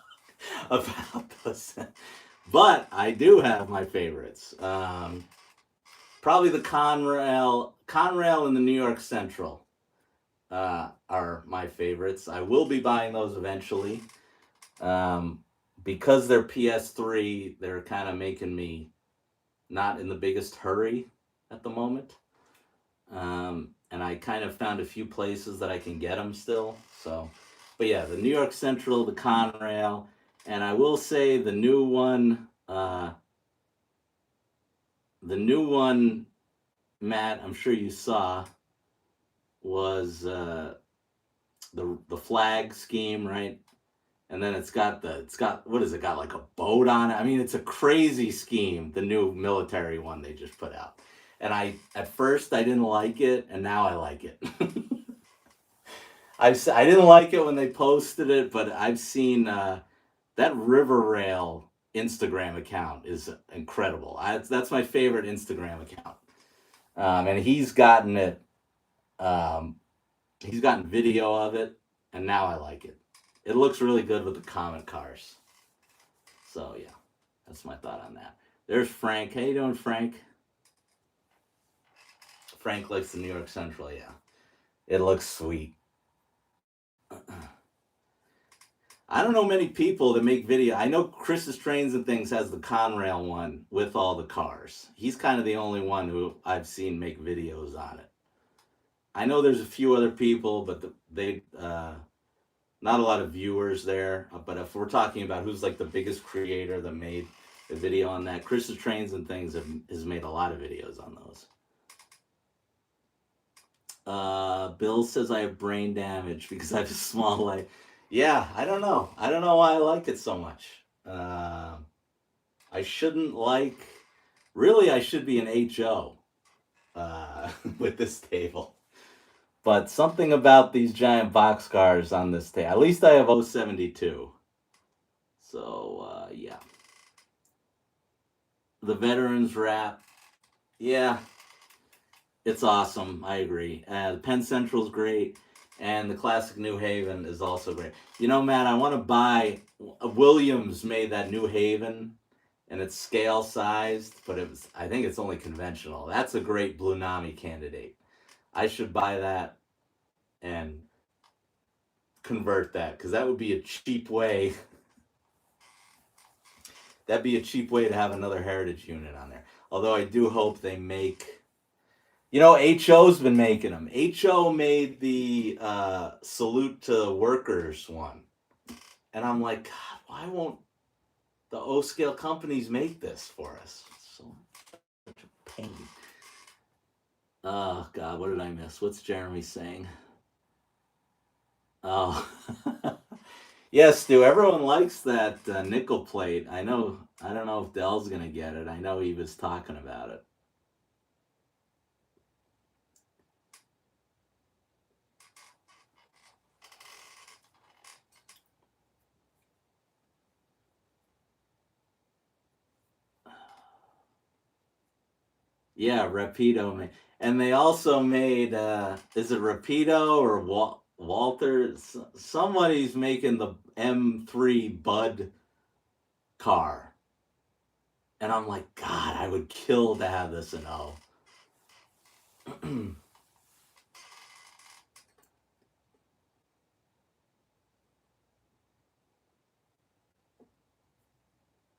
about those. But I do have my favorites. Probably the Conrail, and the New York Central are my favorites. I will be buying those eventually. Because they're PS3, they're kind of making me not in the biggest hurry at the moment. And I kind of found a few places that I can get them still. So, but yeah, the New York Central, the Conrail, and I will say the new one, Matt, I'm sure you saw, was the flag scheme, right? And then it's got what is it got, like a boat on it? I mean, it's a crazy scheme, the new military one they just put out. And at first I didn't like it, and now I like it. I didn't like it when they posted it, but I've seen that River Rail Instagram account is incredible. That's my favorite Instagram account, and he's gotten it. He's gotten video of it, and now I like it. It looks really good with the Comet cars. So yeah, that's my thought on that. There's Frank. How you doing, Frank? Frank likes the New York Central. Yeah, it looks sweet. I don't know many people that make video. I know Chris's Trains and Things has the Conrail one with all the cars. He's kind of the only one who I've seen make videos on it. I know there's a few other people, but they not a lot of viewers there. But if we're talking about who's like the biggest creator that made a video on that, Chris's Trains and Things has made a lot of videos on those. Bill says I have brain damage because I have a small light. Yeah, I don't know. I don't know why I like it so much. I shouldn't like. Really, I should be an HO with this table. But something about these giant boxcars on this table. At least I have 072. So, yeah. The veterans wrap, yeah, it's awesome. I agree. Penn Central's great, and the classic New Haven is also great. You know, Matt, I want to buy. Williams made that New Haven, and it's scale sized, but it was. I think it's only conventional. That's a great Blue Nami candidate. I should buy that and convert that because that would be a cheap way. That'd be a cheap way to have another heritage unit on there. Although I do hope they make. You know, HO's been making them. HO made the salute to workers one, and I'm like, God, why won't the O scale companies make this for us? It's so such a pain. Oh God, what did I miss? What's Jeremy saying? Oh, yes, Stu. Everyone likes that nickel plate. I know. I don't know if Dell's gonna get it. I know he was talking about it. Yeah, Rapido, and they also made. Is it Rapido or Walter? Somebody's making the M3 Bud car, and I'm like, God, I would kill to have this in O.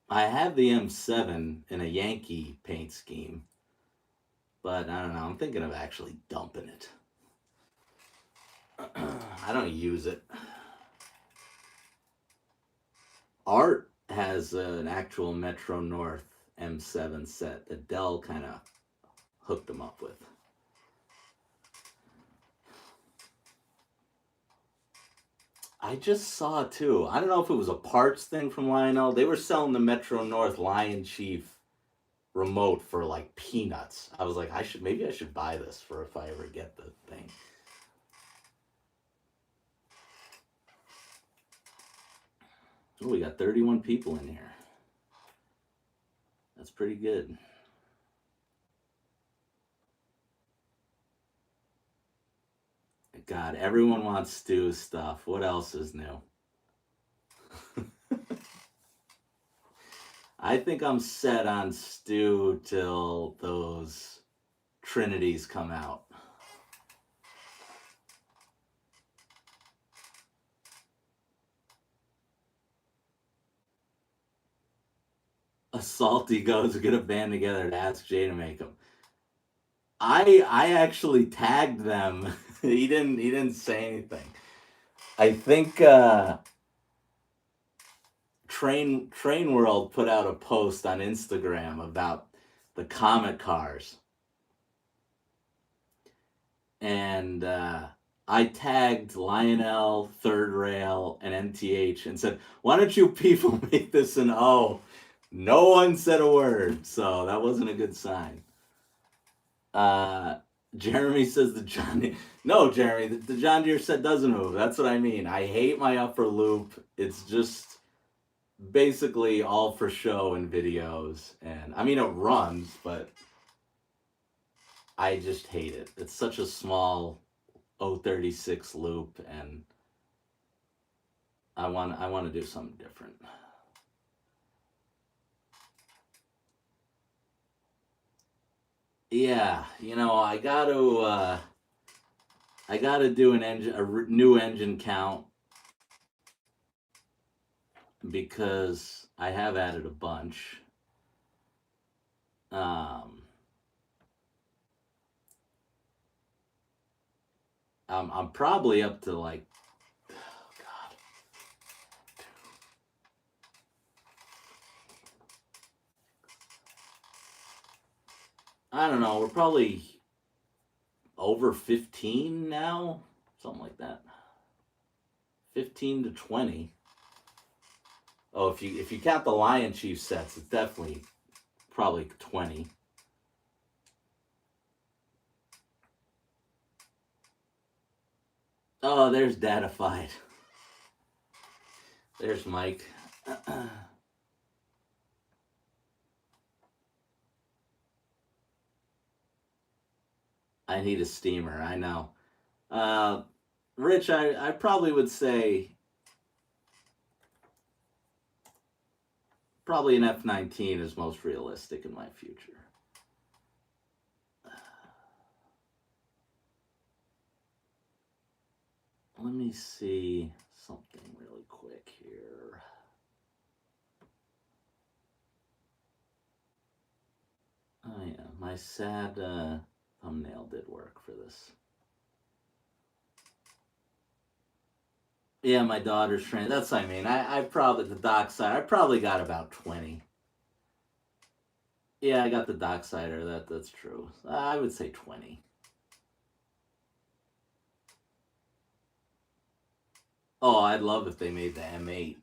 I have the M7 in a Yankee paint scheme, but I don't know. I'm thinking of actually dumping it. I don't use it. Art has an actual Metro North M7 set that Dell kind of hooked them up with. I just saw it too. I don't know if it was a parts thing from Lionel. They were selling the Metro North Lion Chief remote for like peanuts. I was like, I should buy this for if I ever get the thing. Oh, we got 31 people in here. That's pretty good. God, everyone wants Stu's stuff. What else is new? I think I'm set on Stu till those Trinities come out. A salty goes to get a band together to ask Jay to make them. I actually tagged them. He didn't say anything. I think Train World put out a post on Instagram about the Comet cars, and I tagged Lionel, Third Rail, and MTH and said, "Why don't you people make this an O?" No one said a word, so that wasn't a good sign. Jeremy says the John. No, Jeremy, the John Deere set doesn't move. That's what I mean. I hate my upper loop. It's just basically all for show and videos, and I mean it runs, but I just hate it. It's such a small 036 loop, and I want to do something different. Yeah, I gotta do new engine count because I have added a bunch. Um, I'm probably up to like, oh God, I don't know. We're probably over 15 now, something like that. 15 to 20. Oh, if you count the Lion Chief sets, it's definitely probably 20. Oh, there's Datafied. There's Mike. I need a steamer. I know. Uh, Rich, I probably would say probably an F-19 is most realistic in my future. Let me see something really quick here. Oh yeah, my sad thumbnail did work for this. Yeah, my daughter's trained. That's what I mean. I probably the dockside. I probably got about 20. Yeah, I got the docksider. That's true. I would say 20. Oh, I'd love if they made the M8.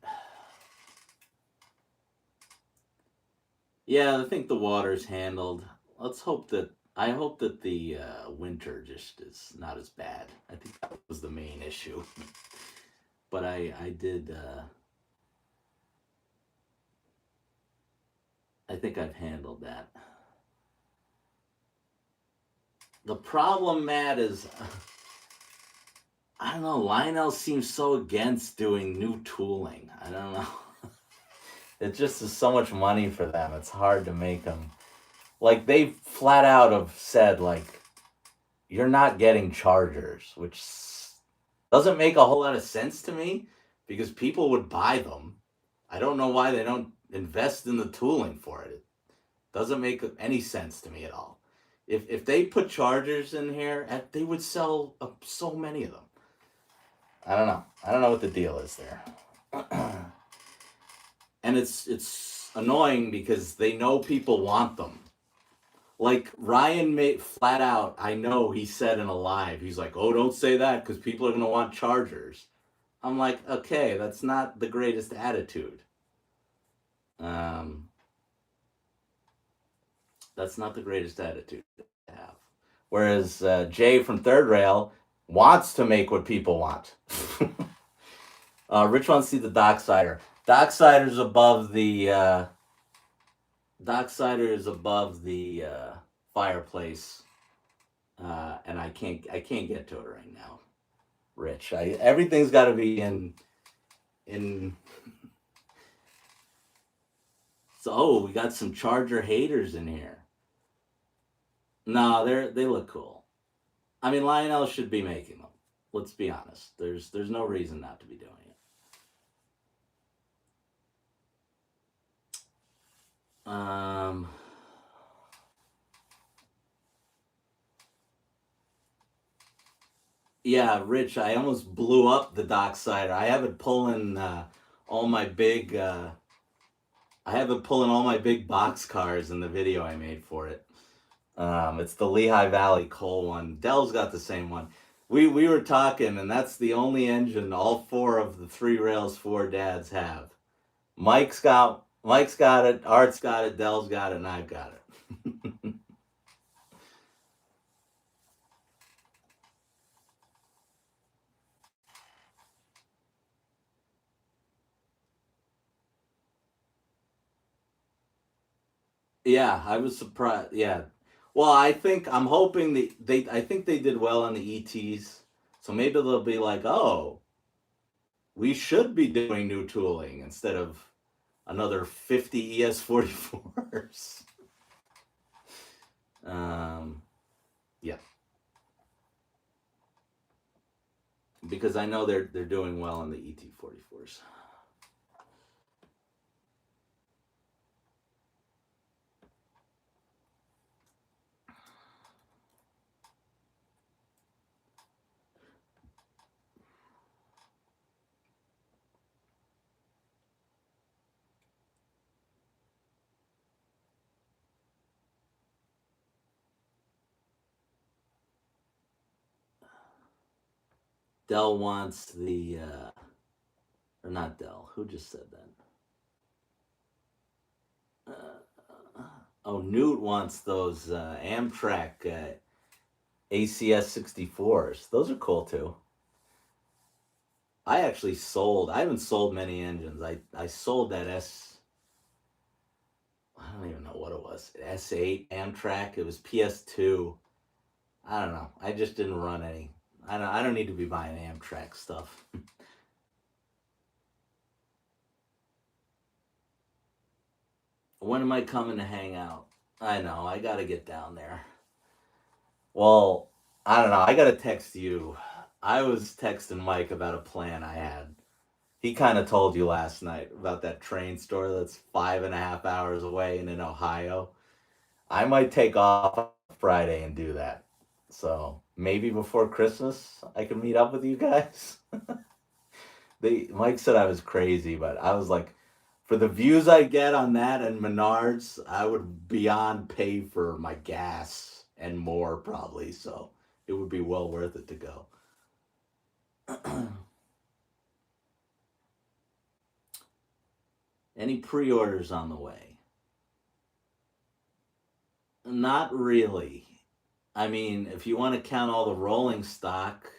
Yeah, I think the water's handled. Let's hope that. I hope that the winter just is not as bad. I think that was the main issue. But I did. I think I've handled that. The problem, Matt, is I don't know. Lionel seems so against doing new tooling. I don't know. It just is so much money for them. It's hard to make them. Like they flat out have said, like you're not getting chargers, which doesn't make a whole lot of sense to me because people would buy them. I don't know why they don't invest in the tooling for it. It doesn't make any sense to me at all. If they put chargers in here, they would sell so many of them. I don't know. I don't know what the deal is there. And it's annoying because they know people want them. Like Ryan made flat out, I know he said in a live, he's like, "Oh, don't say that because people are gonna want chargers." I'm like, okay, that's not the greatest attitude. Um, that's not the greatest attitude to have. Whereas Jay from Third Rail wants to make what people want. Rich wants to see the Docksider. Docksider's above the Docksider is above the fireplace, and I can't get to it right now. Rich, everything's got to be in. So we got some Charger haters in here. No, they look cool. I mean, Lionel should be making them. Let's be honest. There's no reason not to be doing it. Yeah, Rich, I almost blew up the Docksider. I have it pulling all my big. I have it pulling all my big box cars in the video I made for it. It's the Lehigh Valley coal one. Dell's got the same one. We were talking, and that's the only engine all four of the Three Rails Four dads have. Mike's got it. Art's got it. Dell's got it, and I've got it. Yeah, I was surprised. Yeah. Well, I'm hoping I think they did well on the ETs. So maybe they'll be like, "Oh, we should be doing new tooling instead of another 50 ES44s." Yeah. Because I know they're doing well on the ET44s. Dell wants the or not Dell. Who just said that? Oh, Newt wants those Amtrak ACS 64s. Those are cool too. I actually sold. I haven't sold many engines. I sold that I don't even know what it was. S8 Amtrak. It was PS2. I don't know. I just didn't run any. I don't need to be buying Amtrak stuff. When am I coming to hang out? I know. I got to get down there. Well, I don't know. I got to text you. I was texting Mike about a plan I had. He kind of told you last night about that train store that's 5.5 hours away and in Ohio. I might take off Friday and do that. So maybe before Christmas I can meet up with you guys. Mike said I was crazy, but I was like, for the views I get on that and Menards, I would beyond pay for my gas and more probably. So it would be well worth it to go. Any pre-orders on the way? Not really. I mean, if you want to count all the rolling stock,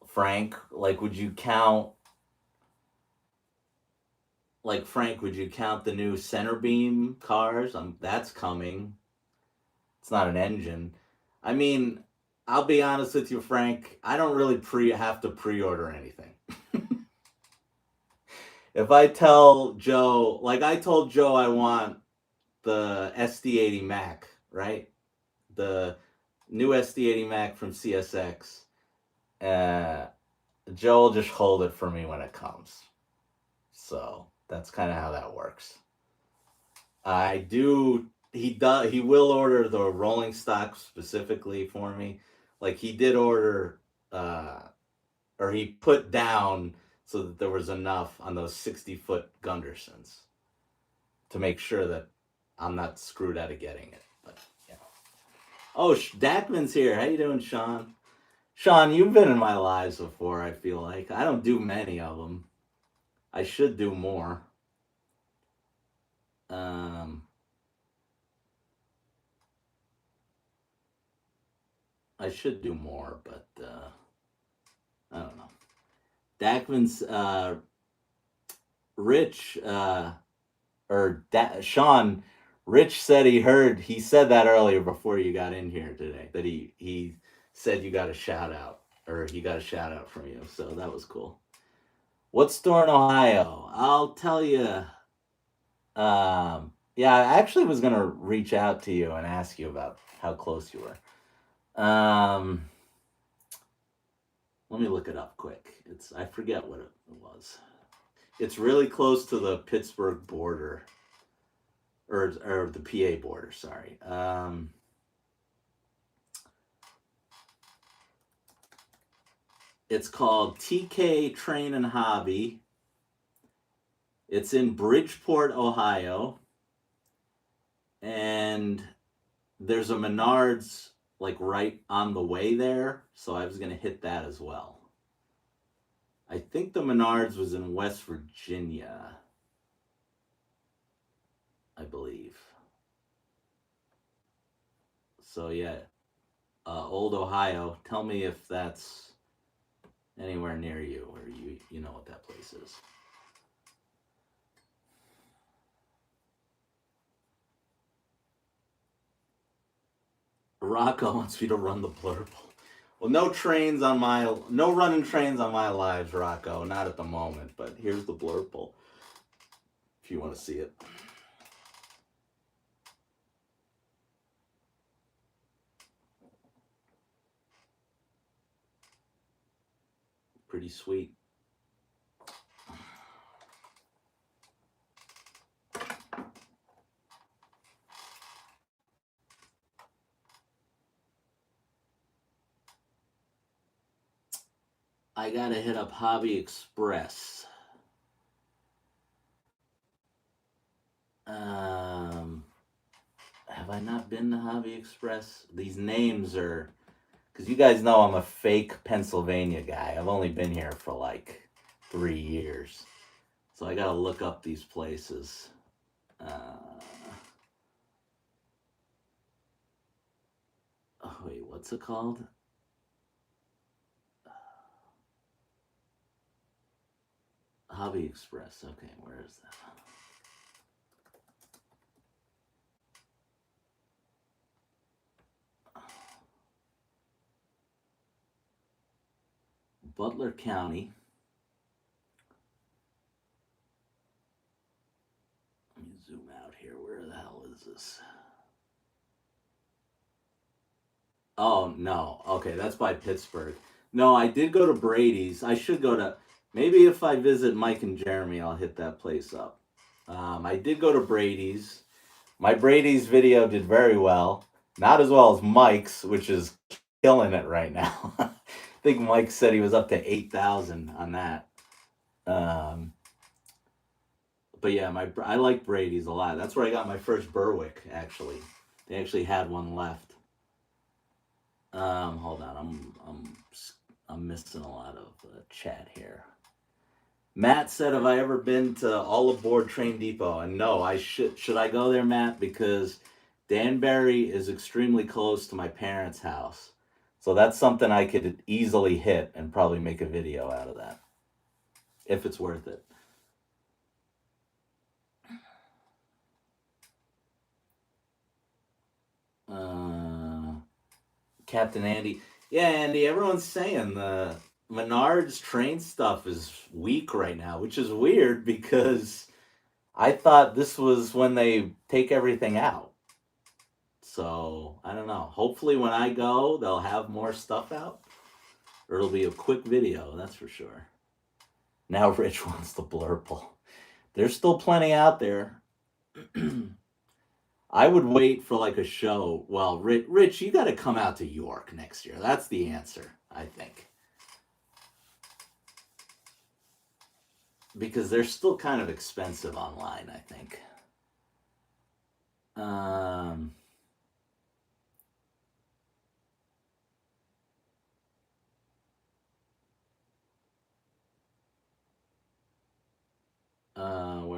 Frank, like would you count Frank, would you count the new center beam cars? That's coming. It's not an engine. I mean, I'll be honest with you, Frank. I don't really have to pre-order anything. If I tell Joe, like I told Joe, I want the SD80 Mac, right? The new SD80 Mac from CSX. Uh, Joe will just hold it for me when it comes. So that's kind of how that works. I do. He does. He will order the rolling stock specifically for me. Like he did order, uh, or he put down so that there was enough on those 60-foot Gundersons to make sure that I'm not screwed out of getting it. But yeah. Oh, Dackman's here. How you doing, Sean? Sean, you've been in my lives before. I feel like I don't do many of them. I should do more. Um, I should do more, but I don't know. Dackman's Rich Sean. Rich said he said that earlier before you got in here today that he said you got a shout out or he got a shout out from you, so that was cool. What store in Ohio? I'll tell you. Yeah, I actually was gonna reach out to you and ask you about how close you were. Let me look it up quick. I forget what it was. It's really close to the Pittsburgh border, or the PA border. Sorry. It's called TK Train and Hobby. It's in Bridgeport, Ohio, and there's a Menards like right on the way there, so I was gonna hit that as well. I think the Menards was in West Virginia, I believe. So yeah, Old Ohio. Tell me if that's anywhere near you, or you know what that place is. Rocco wants me to run the blurple. Well, no running trains on my lives, Rocco. Not at the moment, but here's the blurple. If you want to see it. Pretty sweet. I gotta hit up Hobby Express. Have I not been to Hobby Express? These names are, because you guys know I'm a fake Pennsylvania guy. I've only been here for like 3 years, so I gotta look up these places. Oh wait, what's it called? Hobby Express. Okay, where is that? Butler County. Let me zoom out here. Where the hell is this? Oh, no. Okay, that's by Pittsburgh. No, I did go to Brady's. I should go to, maybe if I visit Mike and Jeremy, I'll hit that place up. I did go to Brady's. My Brady's video did very well. Not as well as Mike's, which is killing it right now. I think Mike said he was up to 8,000 on that. But yeah, I like Brady's a lot. That's where I got my first Berwick. Actually, they actually had one left. Hold on, I'm missing a lot of chat here. Matt said, "Have I ever been to All Aboard Train Depot?" And no, I should. Should I go there, Matt? Because Danbury is extremely close to my parents' house, so that's something I could easily hit and probably make a video out of that if it's worth it. Captain Andy. Yeah, Andy, everyone's saying the Menards train stuff is weak right now, which is weird because I thought this was when they take everything out. So, I don't know. Hopefully, when I go, they'll have more stuff out. Or it'll be a quick video, that's for sure. Now, Rich wants the blurple. There's still plenty out there. I would wait for like a show. Well, Rich, you got to come out to York next year. That's the answer, I think. Because they're still kind of expensive online, I think. Where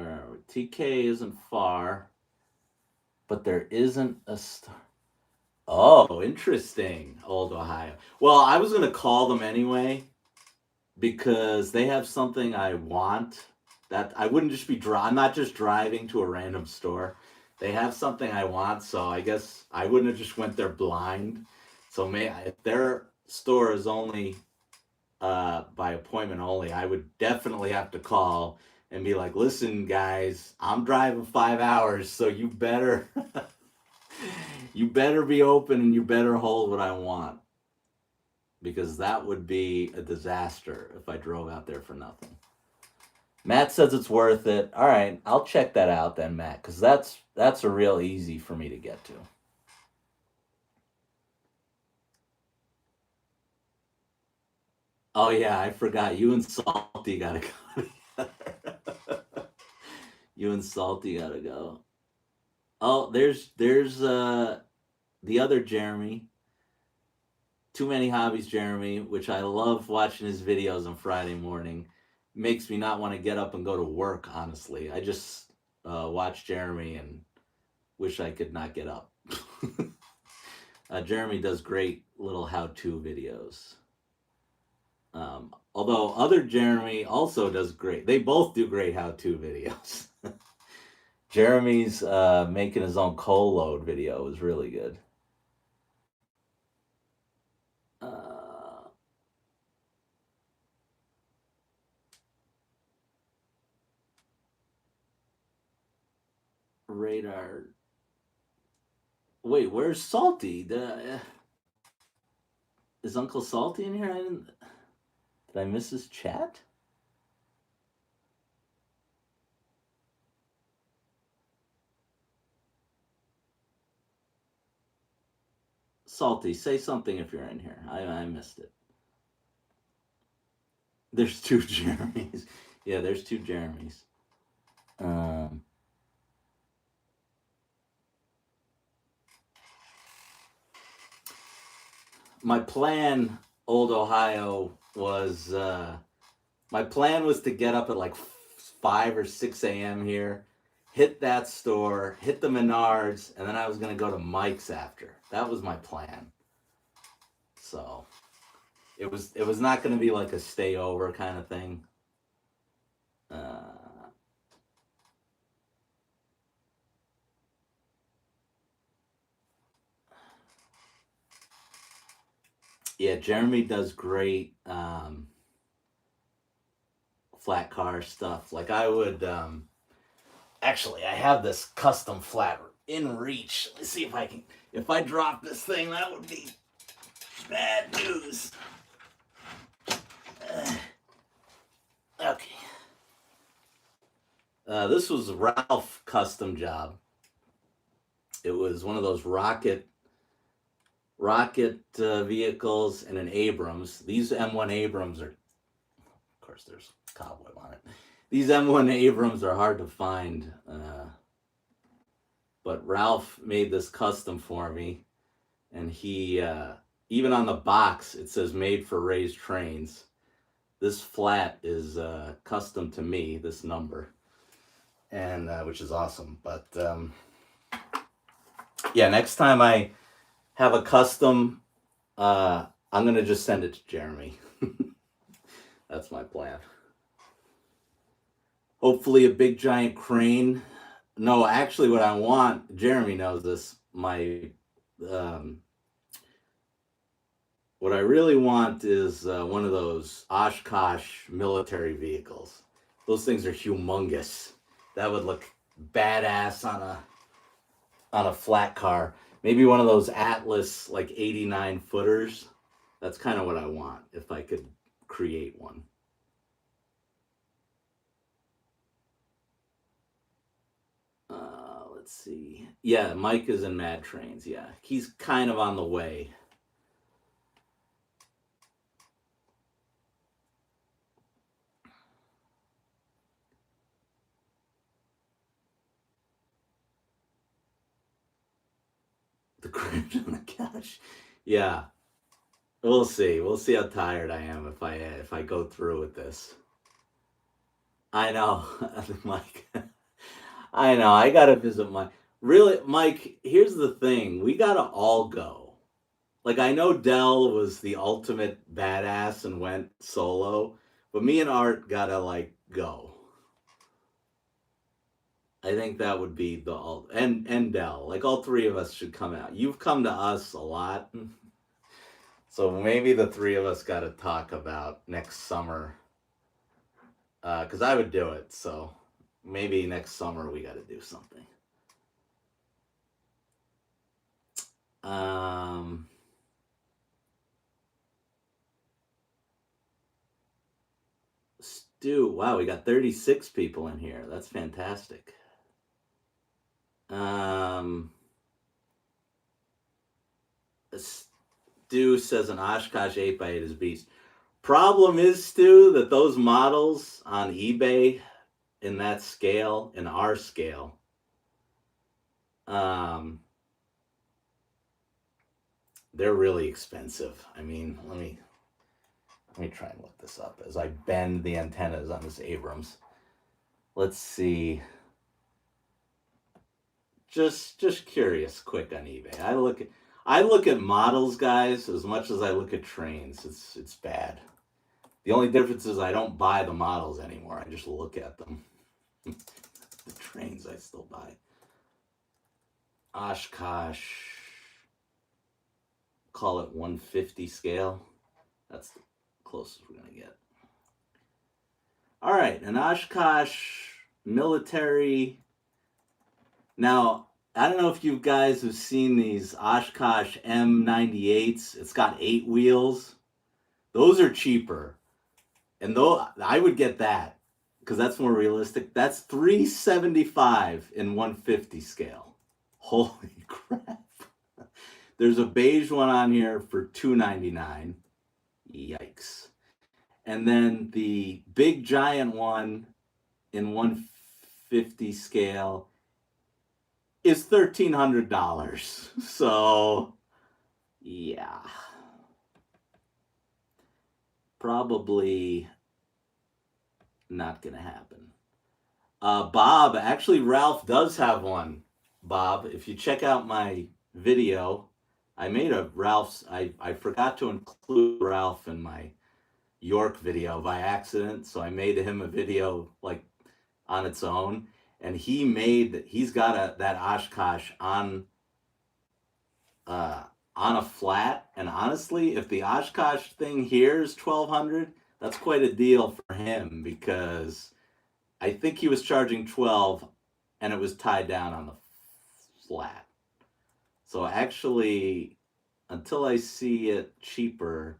are we? TK isn't far, but there isn't a star. Oh, interesting. Old Ohio. Well, I was going to call them anyway because they have something I want that I wouldn't just be I'm not just driving to a random store. They have something I want, so I guess I wouldn't have just went there blind. So if their store is only by appointment only, I would definitely have to call and be like, "Listen, guys, I'm driving 5 hours, so you better you better be open and you better hold what I want." Because that would be a disaster if I drove out there for nothing. Matt says it's worth it. All right, I'll check that out then, Matt, because that's a real easy for me to get to. Oh yeah, I forgot. You and Salty gotta go together. You and Salty gotta go. Oh, there's the other Jeremy. Too Many Hobbies Jeremy, which I love watching his videos on Friday morning. Makes me not want to get up and go to work, honestly. I just watch Jeremy and wish I could not get up. Jeremy does great little how-to videos. Although other Jeremy also does great. They both do great how-to videos. Jeremy's making his own coal load video is really good. Radar. Wait, where's Salty? Is Uncle Salty in here? Did I miss his chat? Salty, say something if you're in here. I missed it. There's two Jeremys. Yeah, there's two Jeremys. My plan, Old Ohio, was my plan was to get up at like 5 or 6 a.m. here, hit that store, hit the Menards, and then I was gonna go to Mike's after. That was my plan. So it was not gonna be like a stay over kind of thing. Yeah, Jeremy does great. flat car stuff. Like I would actually I have this custom flat in reach. Let's see if I can, if I drop this thing, that would be bad news. Okay. This was a Ralph custom job. It was one of those rocket vehicles and an Abrams. These M1 Abrams are, of course, there's cobweb on it. These M1 Abrams are hard to find, but Ralph made this custom for me, and he even on the box it says "Made for Raised Trains." This flat is custom to me, this number, and which is awesome. But yeah, next time I have a custom, I'm gonna just send it to Jeremy. That's my plan. Hopefully a big giant crane. No, actually what I want, Jeremy knows this, my what I really want is one of those Oshkosh military vehicles. Those things are humongous. That would look badass on a flat car. Maybe one of those Atlas like 89 footers. That's kind of what I want if I could create one. Let's see. Yeah, Mike is in Mad Trains. Yeah, he's kind of on the way. The cribs on the couch. Yeah, we'll see. We'll see how tired I am if I go through with this. I know, Mike. I know. I gotta visit Mike. Really, Mike. Here's the thing. We gotta all go. Like I know Dell was the ultimate badass and went solo, but me and Art gotta like go. I think that would be the and Dell. Like all three of us should come out. You've come to us a lot. So maybe the three of us got to talk about next summer. Because I would do it. So maybe next summer we got to do something. Stu, wow, we got 36 people in here. That's fantastic. Stu says an Oshkosh 8x8 is beast. Problem is, Stu, that those models on eBay in that scale, in our scale, they're really expensive. I mean, let me try and look this up as I bend the antennas on this Abrams. Let's see. Just curious, quick on eBay. I look at models, guys, as much as I look at trains. It's bad. The only difference is I don't buy the models anymore. I just look at them. The trains I still buy. Oshkosh, call it 150 scale. That's the closest we're gonna get. All right, an Oshkosh military. Now, I don't know if you guys have seen these Oshkosh M98s. It's got 8 wheels. Those are cheaper. And though I would get that because that's more realistic. That's $375 in 150 scale. Holy crap. There's a beige one on here for $299. Yikes. And then the big giant one in 150 scale is $1,300. So, yeah. Probably not going to happen. Bob, actually, Ralph does have one. Bob, if you check out my video, I made a Ralph's. I forgot to include Ralph in my York video by accident, so I made him a video like on its own, and he's got that Oshkosh on a flat. And honestly, if the Oshkosh thing here is $1,200, That's quite a deal for him because I think he was charging 12 and it was tied down on the flat. So actually, until I see it cheaper,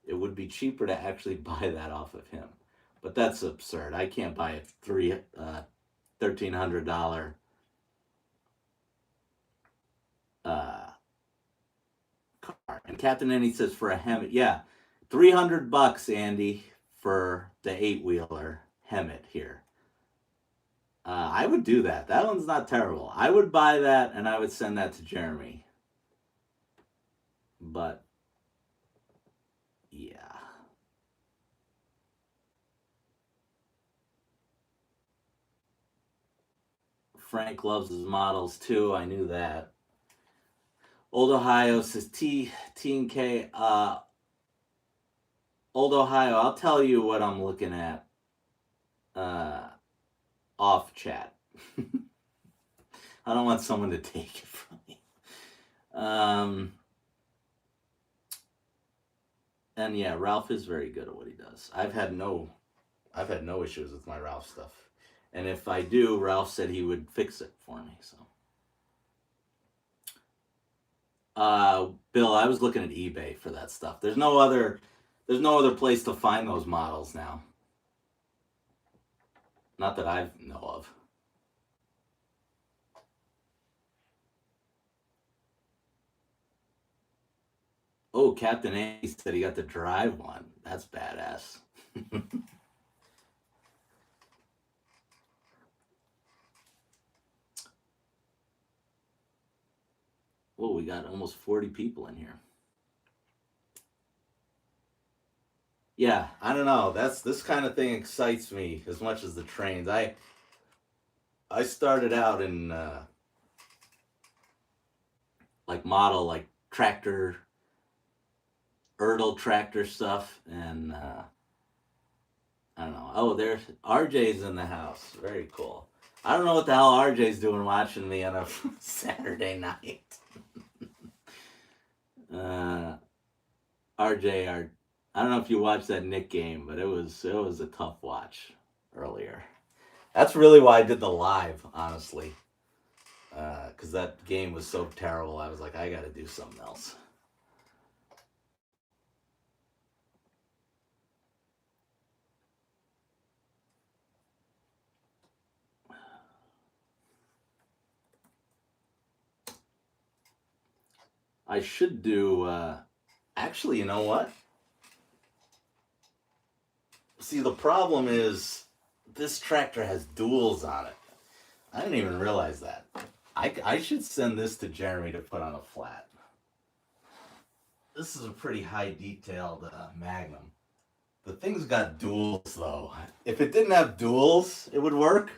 it would be cheaper to actually buy that off of him. But that's absurd. I can't buy a $1,300 uh, car. And Captain Andy says for a Hemet, yeah, $300, Andy, for the 8-wheeler Hemet here. I would do that. That one's not terrible. I would buy that and I would send that to Jeremy. But yeah. Frank loves his models too. I knew that. Old Ohio says T and K. Old Ohio, I'll tell you what I'm looking at. Off chat. I don't want someone to take it from me. And yeah, Ralph is very good at what he does. I've had no issues with my Ralph stuff. And if I do, Ralph said he would fix it for me. So, Bill, I was looking at eBay for that stuff. There's no other place to find those models now. Not that I know of. Oh, Captain A said he got to drive one. That's badass. Whoa, we got almost 40 people in here. Yeah, I don't know. This kind of thing excites me as much as the trains. I started out in like model, like tractor, Ertl tractor stuff, and I don't know. Oh, there's RJ's in the house. Very cool. I don't know what the hell RJ's doing watching me on a Saturday night. RJ, I don't know if you watched that Nick game, but it was a tough watch earlier. That's really why I did the live, honestly, because that game was so terrible. I was like, I got to do something else. I should do. Actually, you know what? See, the problem is this tractor has duals on it. I didn't even realize that. I should send this to Jeremy to put on a flat. This is a pretty high detailed Magnum. The thing's got duals though. If it didn't have duals, it would work.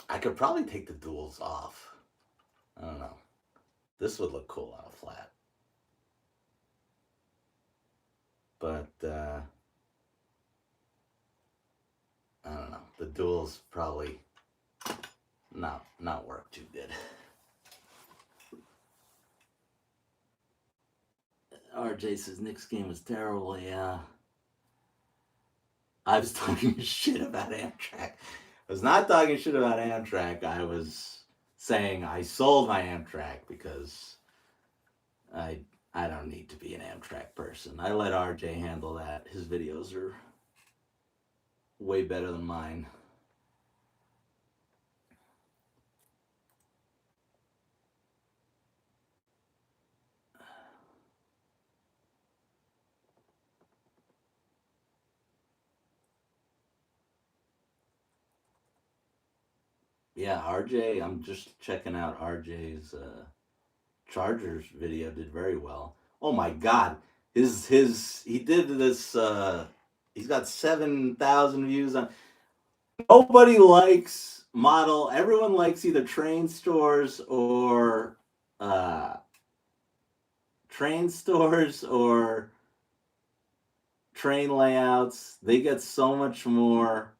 I could probably take the duals off. I don't know. This would look cool on a flat. But I don't know. The duals probably not work too good. RJ says Nick's game was terrible. Yeah. I was talking shit about Amtrak. I was not talking shit about Amtrak. I was saying I sold my Amtrak because I don't need to be an Amtrak person. I let RJ handle that. His videos are way better than mine. Yeah, RJ, I'm just checking out RJ's Chargers video, did very well. Oh my god. He did this he's got 7,000 views on. Nobody likes model. Everyone likes either train stores or train layouts. They get so much more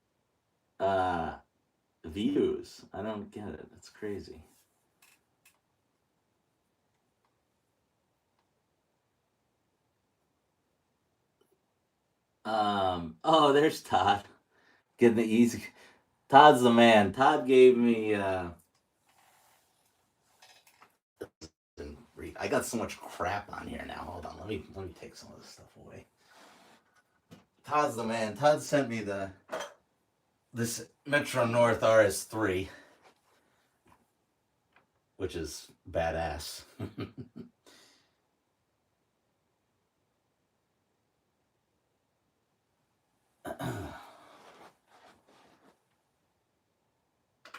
views. I don't get it. It's crazy. Oh, there's Todd. Getting the easy. Todd's the man. Todd gave me. I got so much crap on here now. Hold on. Let me take some of this stuff away. Todd's the man. Todd sent me this Metro North RS3, which is badass.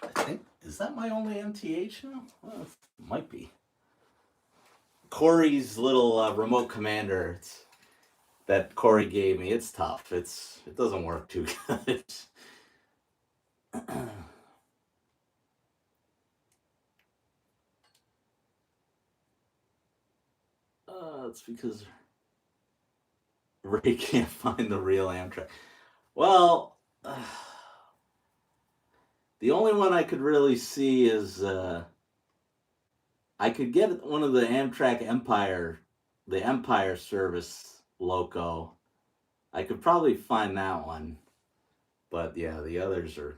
I think, is that my only MTH now? Well, it might be. Corey's little remote commander that Corey gave me. It's tough. It doesn't work too good. It's because Ray can't find the real Amtrak. Well, the only one I could really see is I could get one of the Amtrak Empire, the Empire Service loco. I could probably find that one, but yeah, the others are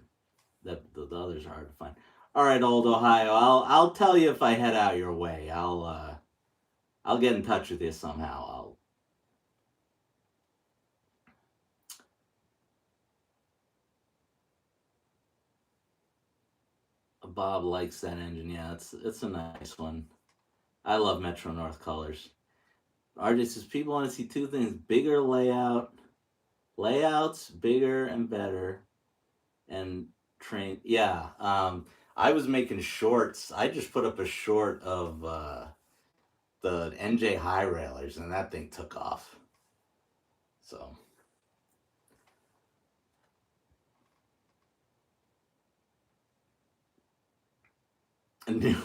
the others are hard to find. All right, old Ohio, I'll tell you if I head out your way. I'll get in touch with you somehow. Bob likes that engine. Yeah, it's a nice one. I love Metro North colors. RJ says people want to see two things: bigger layouts, bigger and better, and train. Yeah, I was making shorts. I just put up a short of the NJ High Railers, and that thing took off. So.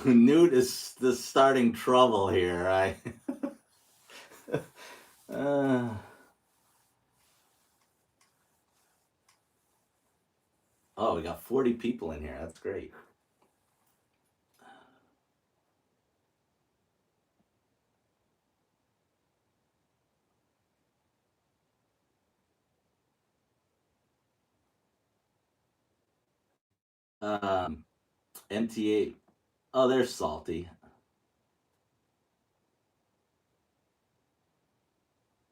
Newt is the starting trouble here. uh, oh, we got 40 people in here. That's great. NTA. Oh, there's Salty.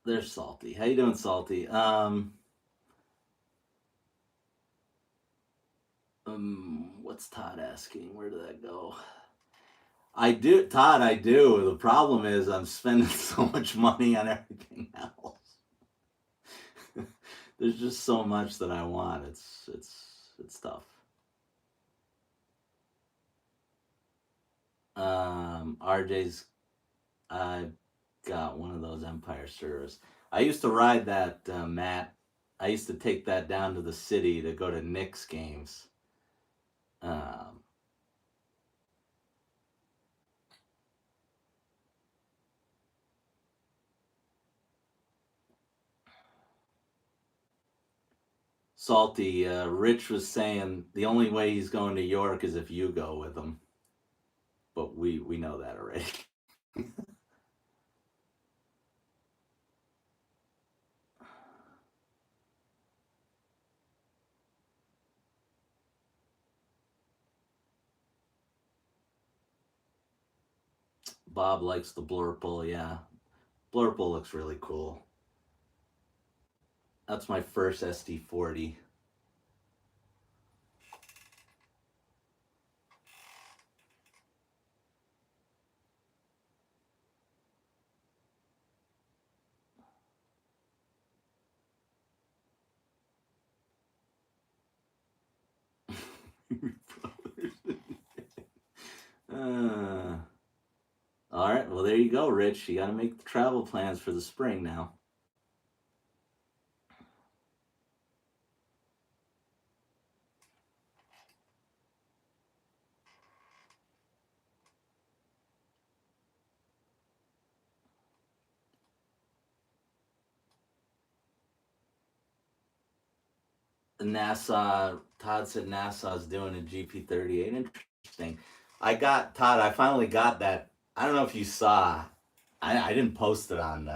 There's Salty. How you doing, Salty? What's Todd asking? Where did that go? I do, Todd. I do. The problem is I'm spending so much money on everything else. There's just so much that I want. It's tough. RJ's. I got one of those Empire Service. I used to ride that Matt. I used to take that down to the city to go to Knicks games. Um, Salty. Rich was saying the only way he's going to York is if you go with him, but we know that already. Bob likes the Blurple. Yeah, Blurple looks really cool. That's my first SD40. uh, all right, well there you go, Rich. You got to make the travel plans for the spring now. NASA, Todd said NASA's doing a GP38. Interesting. Todd, I finally got that. I don't know if you saw, I didn't post it on,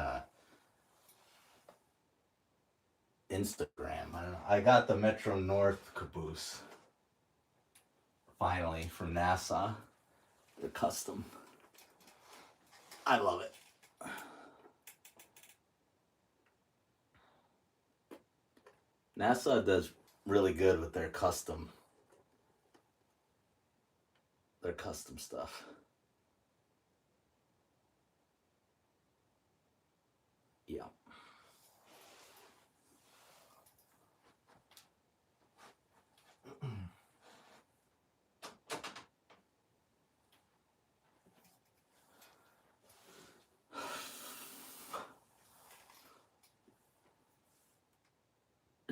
Instagram. I don't know. I got the Metro North caboose finally from NASA. They're custom. I love it. NASA does really good with their custom stuff. Yeah.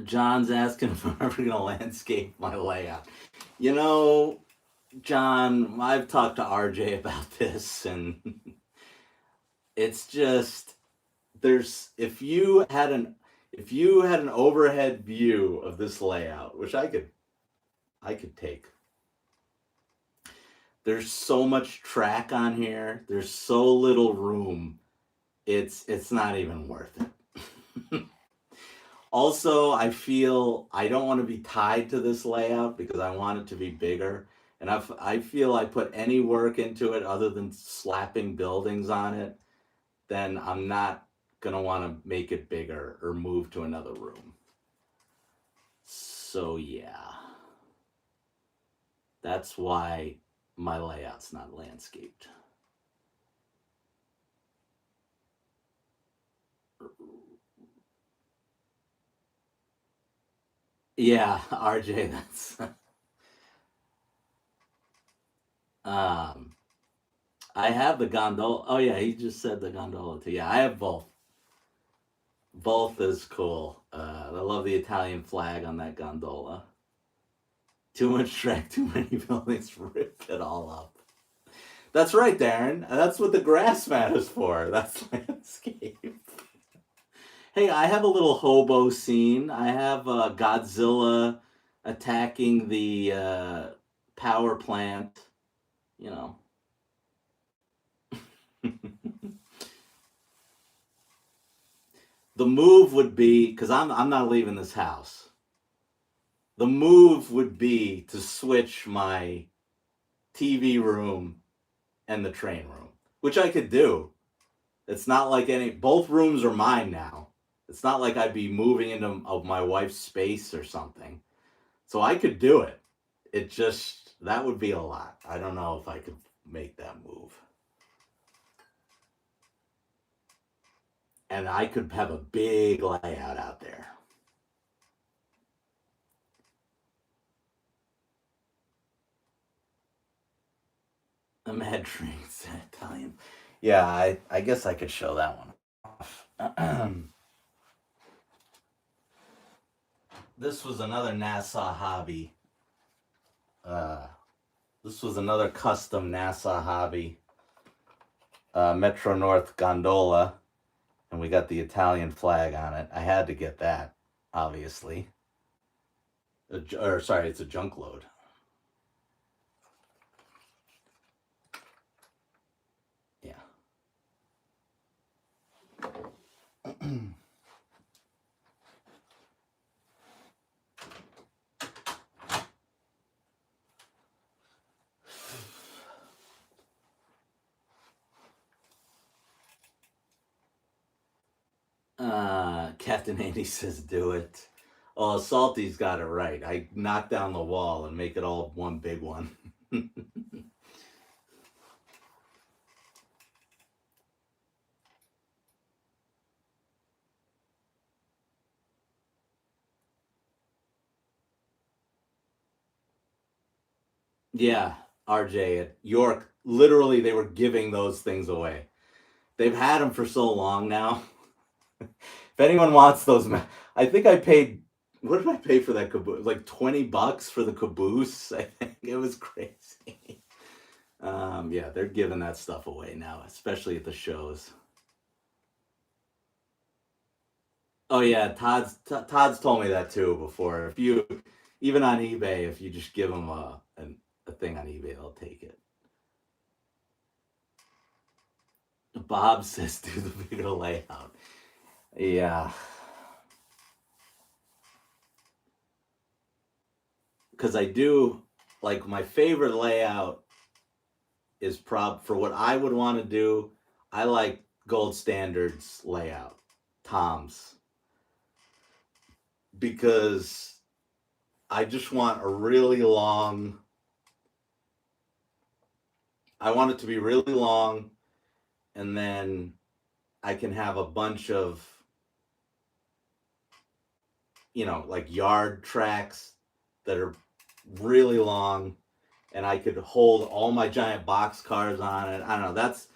John's asking if I'm ever gonna landscape my layout. You know, John, I've talked to RJ about this, and it's just there's if you had an overhead view of this layout, which I could take. There's so much track on here. There's so little room. It's not even worth it. Also, I feel I don't want to be tied to this layout because I want it to be bigger. And I feel I put any work into it other than slapping buildings on it, then I'm not going to want to make it bigger or move to another room. So, yeah. That's why my layout's not landscaped. Yeah, RJ, that's I have the gondola. Oh yeah, he just said the gondola too. Yeah, I have both. Both is cool. I love the Italian flag on that gondola. Too much track, too many buildings, rip it all up. That's right, Darren. That's what the grass mat is for. That's landscape. Hey, I have a little hobo scene. I have Godzilla attacking the power plant. You know. The move would be because I'm not leaving this house. The move would be to switch my TV room and the train room, which I could do. It's not like both rooms are mine now. It's not like I'd be moving into of my wife's space or something. So I could do it. It just that would be a lot. I don't know if I could make that move. And I could have a big layout out there. A mad drinks Italian. Yeah, I guess I could show that one off. This was another NASA hobby. This was another custom NASA hobby. Metro North gondola, and we got the Italian flag on it. I had to get that, obviously. Or sorry, it's a junk load. Yeah. Captain Andy says do it. Oh, Salty's got it right. I knock down the wall and make it all one big one. Yeah, RJ at York, literally they were giving those things away. They've had them for so long now. If anyone wants those, I think I paid. What did I pay for that caboose? Like $20 for the caboose. I think it was crazy. Yeah, they're giving that stuff away now, especially at the shows. Oh yeah, Todd's told me that too before. If you even on eBay, if you just give them a thing on eBay, they'll take it. Bob says do the bigger layout. Yeah. because I do like my favorite layout is for what I would want to do. I like Gold Standard's layout, Tom's, because I just want a really long. I want it to be really long, and then I can have a bunch of, like yard tracks that are really long, and I could hold all my giant box cars on it. I don't know. That's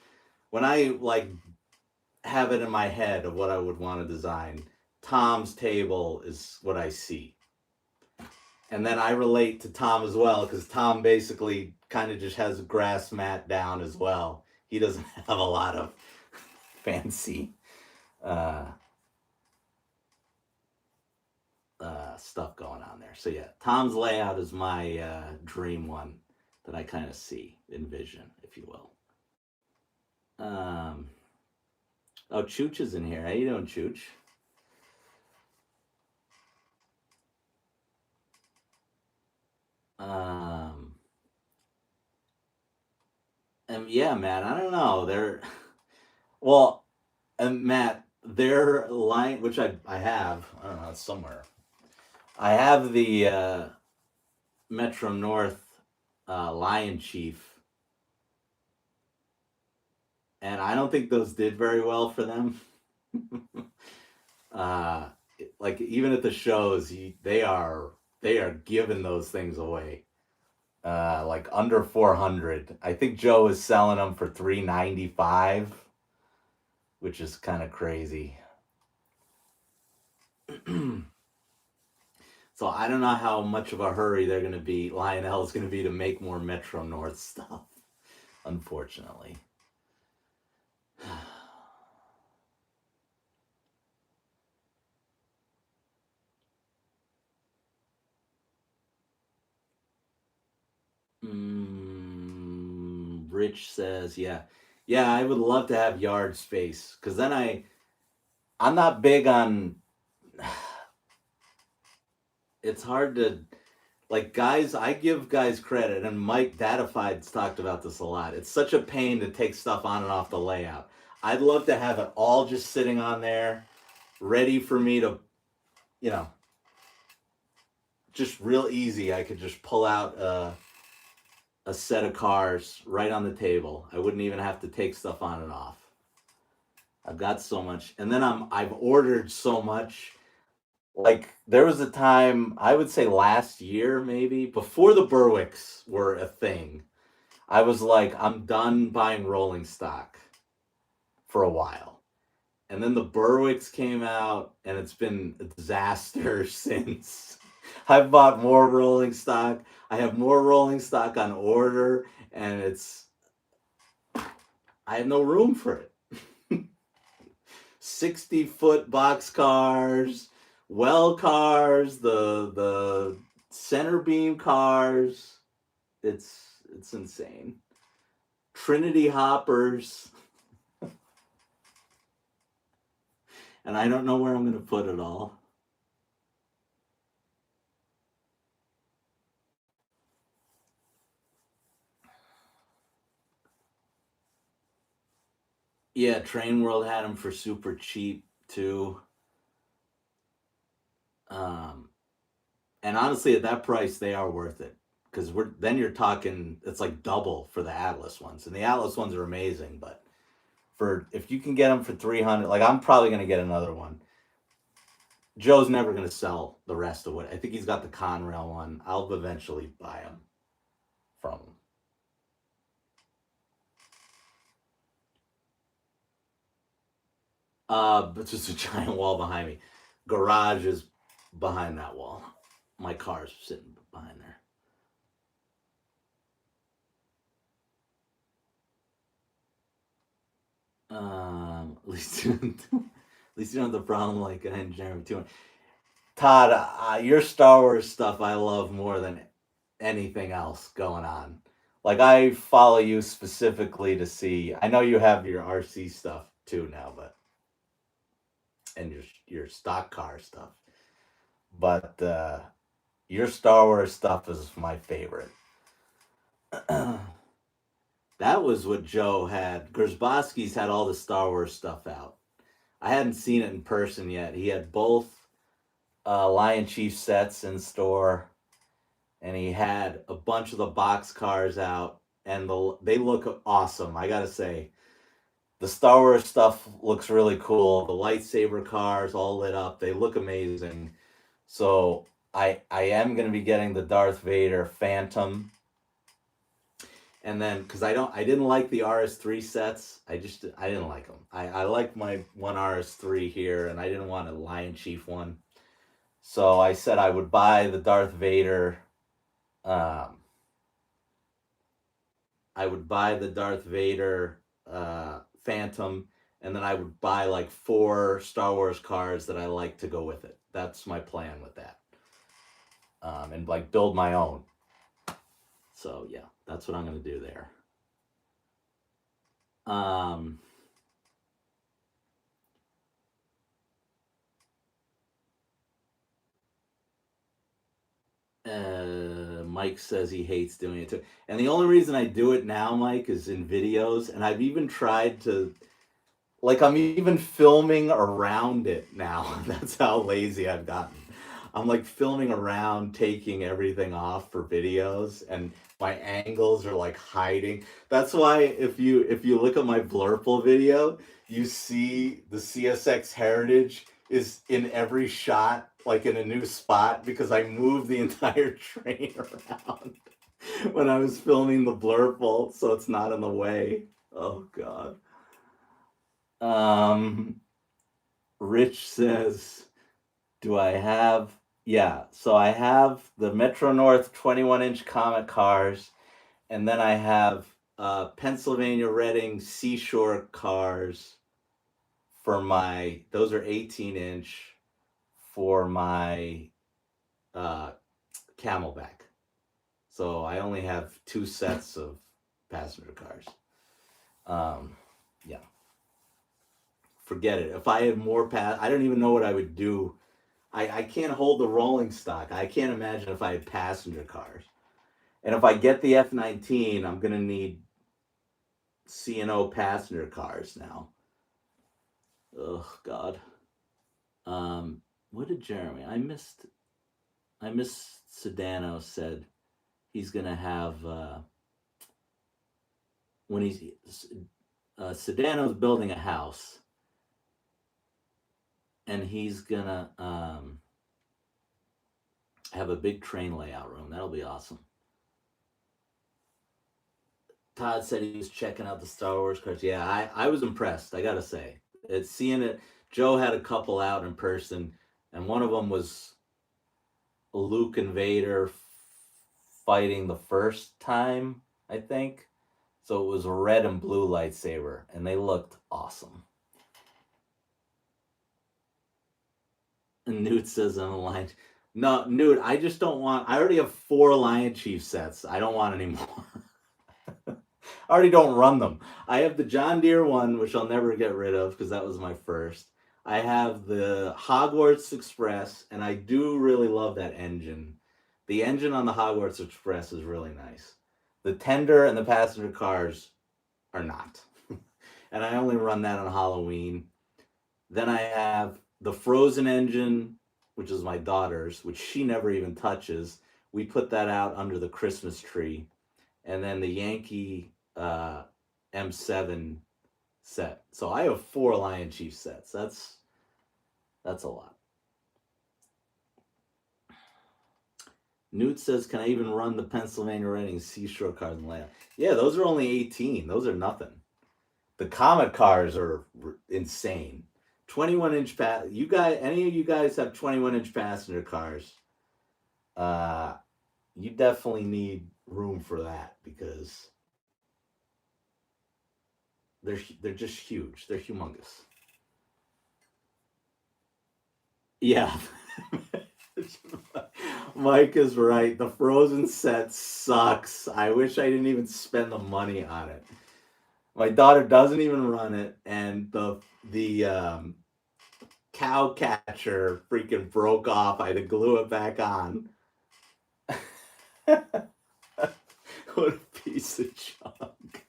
when I like have it in my head of what I would want to design. Tom's table is what I see. And then I relate to Tom as well because Tom basically kind of just has a grass mat down as well. He doesn't have a lot of fancy uh, stuff going on there. So yeah, Tom's layout is my dream one that I kind of see, envision, if you will. Um, oh, Chooch is in here. How you doing, Chooch? Um, and yeah, man, I don't know. They're well, and Matt, their line, which I have, I don't know, it's somewhere. I have the Metro North Lion Chief, and I don't think those did very well for them. uh, like even at the shows, they are giving those things away. Like under 400. I think Joe is selling them for 395, which is kind of crazy. So I don't know how much of a hurry they're going to be. Lionel is going to be to make more Metro North stuff. Unfortunately. Rich says, yeah. I would love to have yard space because then I'm not big on. It's hard to like guys. I give guys credit, and Mike Datified's talked about this a lot. It's such a pain to take stuff on and off the layout. I'd love to have it all just sitting on there, ready for me to, you know, just real easy. I could just pull out a set of cars right on the table. I wouldn't even have to take stuff on and off. I've got so much, and then I've ordered so much. Like there was a time I would say last year, maybe before the Berwicks were a thing. I was like, I'm done buying rolling stock for a while. And then the Berwicks came out, and it's been a disaster since. I've bought more rolling stock. I have more rolling stock on order, and I have no room for it. 60-foot box cars, well cars, the center beam cars. It's insane. Trinity hoppers. And I don't know where I'm going to put it all. Yeah, Train World had them for super cheap too. Um, and honestly, at that price, they are worth it because then you're talking it's like double for the Atlas ones, and the Atlas ones are amazing. But for if you can get them for 300, like I'm probably gonna get another one. Joe's never gonna sell the rest of it. I think he's got the Conrail one. I'll eventually buy them from him. But just a giant wall behind me. Garage is behind that wall. My car's sitting behind there. At least you don't have the problem like an engineering too. Todd, your Star Wars stuff I love more than anything else going on. Like I follow you specifically to see. I know you have your RC stuff too now, but and your stock car stuff. But Your Star Wars stuff is my favorite. That was what Joe had. Gersbowski's had all the Star Wars stuff out. I hadn't seen it in person yet. He had both Lion Chief sets in store, and he had a bunch of the box cars out, and they look awesome. I gotta say, the Star Wars stuff looks really cool. The lightsaber cars all lit up. They look amazing. So I am gonna be getting the Darth Vader Phantom, and then because I didn't like the RS3 sets. I didn't like them. I like my one RS3 here, and I didn't want a Lion Chief one. So I said I would buy the Darth Vader. I would buy the Darth Vader Phantom, and then I would buy like 4 Star Wars cars that I like to go with it. That's my plan with that, and like build my own. So yeah, that's what I'm gonna do there. Mike says he hates doing it too. And the only reason I do it now, Mike, is in videos. And I've even tried to, like, I'm even filming around it now. That's how lazy I've gotten. I'm like filming around, taking everything off for videos, and my angles are like hiding. That's why if you look at my Blurple video, you see the CSX Heritage is in every shot, like in a new spot, because I moved the entire train around when I was filming the Blurple, so it's not in the way. Oh God. Um, Rich says, "Do I have?" Yeah, so I have the Metro North 21-inch Comet cars, and then I have Pennsylvania Reading Seashore cars for my. Those are 18-inch for my Camelback. So I only have 2 sets of passenger cars. Yeah. Forget it. If I had more I don't even know what I would do. I can't hold the rolling stock. I can't imagine if I had passenger cars. And if I get the F-19, I'm going to need C&O passenger cars now. Oh, God. What did Jeremy? I missed Sedano said he's going to have, when he's, Sedano's building a house, and he's going to have a big train layout room. That'll be awesome. Todd said he was checking out the Star Wars cars. Yeah, I was impressed, I gotta say. It's seeing it. Joe had a couple out in person, and one of them was Luke and Vader fighting the first time, I think. So it was a red and blue lightsaber, and they looked awesome. And Newt says on the line, no, Newt, I just don't want. I already have 4 Lion Chief sets. I don't want any more. I already don't run them. I have the John Deere one, which I'll never get rid of because that was my first. I have the Hogwarts Express, and I do really love that engine. The engine on the Hogwarts Express is really nice. The tender and the passenger cars are not. And I only run that on Halloween. Then I have the Frozen engine, which is my daughter's, which she never even touches. We put that out under the Christmas tree. And then the Yankee M7 set. So I have 4 Lion Chief sets. That's a lot. Newt says, "Can I even run the Pennsylvania Reading Seashore cars and layout?" Yeah, those are only 18. Those are nothing. The Comet cars are insane. 21-inch you guys, any of you guys have 21-inch passenger cars? You definitely need room for that because they're just huge. They're humongous. Yeah. Mike is right. The Frozen set sucks. I wish I didn't even spend the money on it. My daughter doesn't even run it, and the cow catcher freaking broke off. I had to glue it back on. What a piece of junk.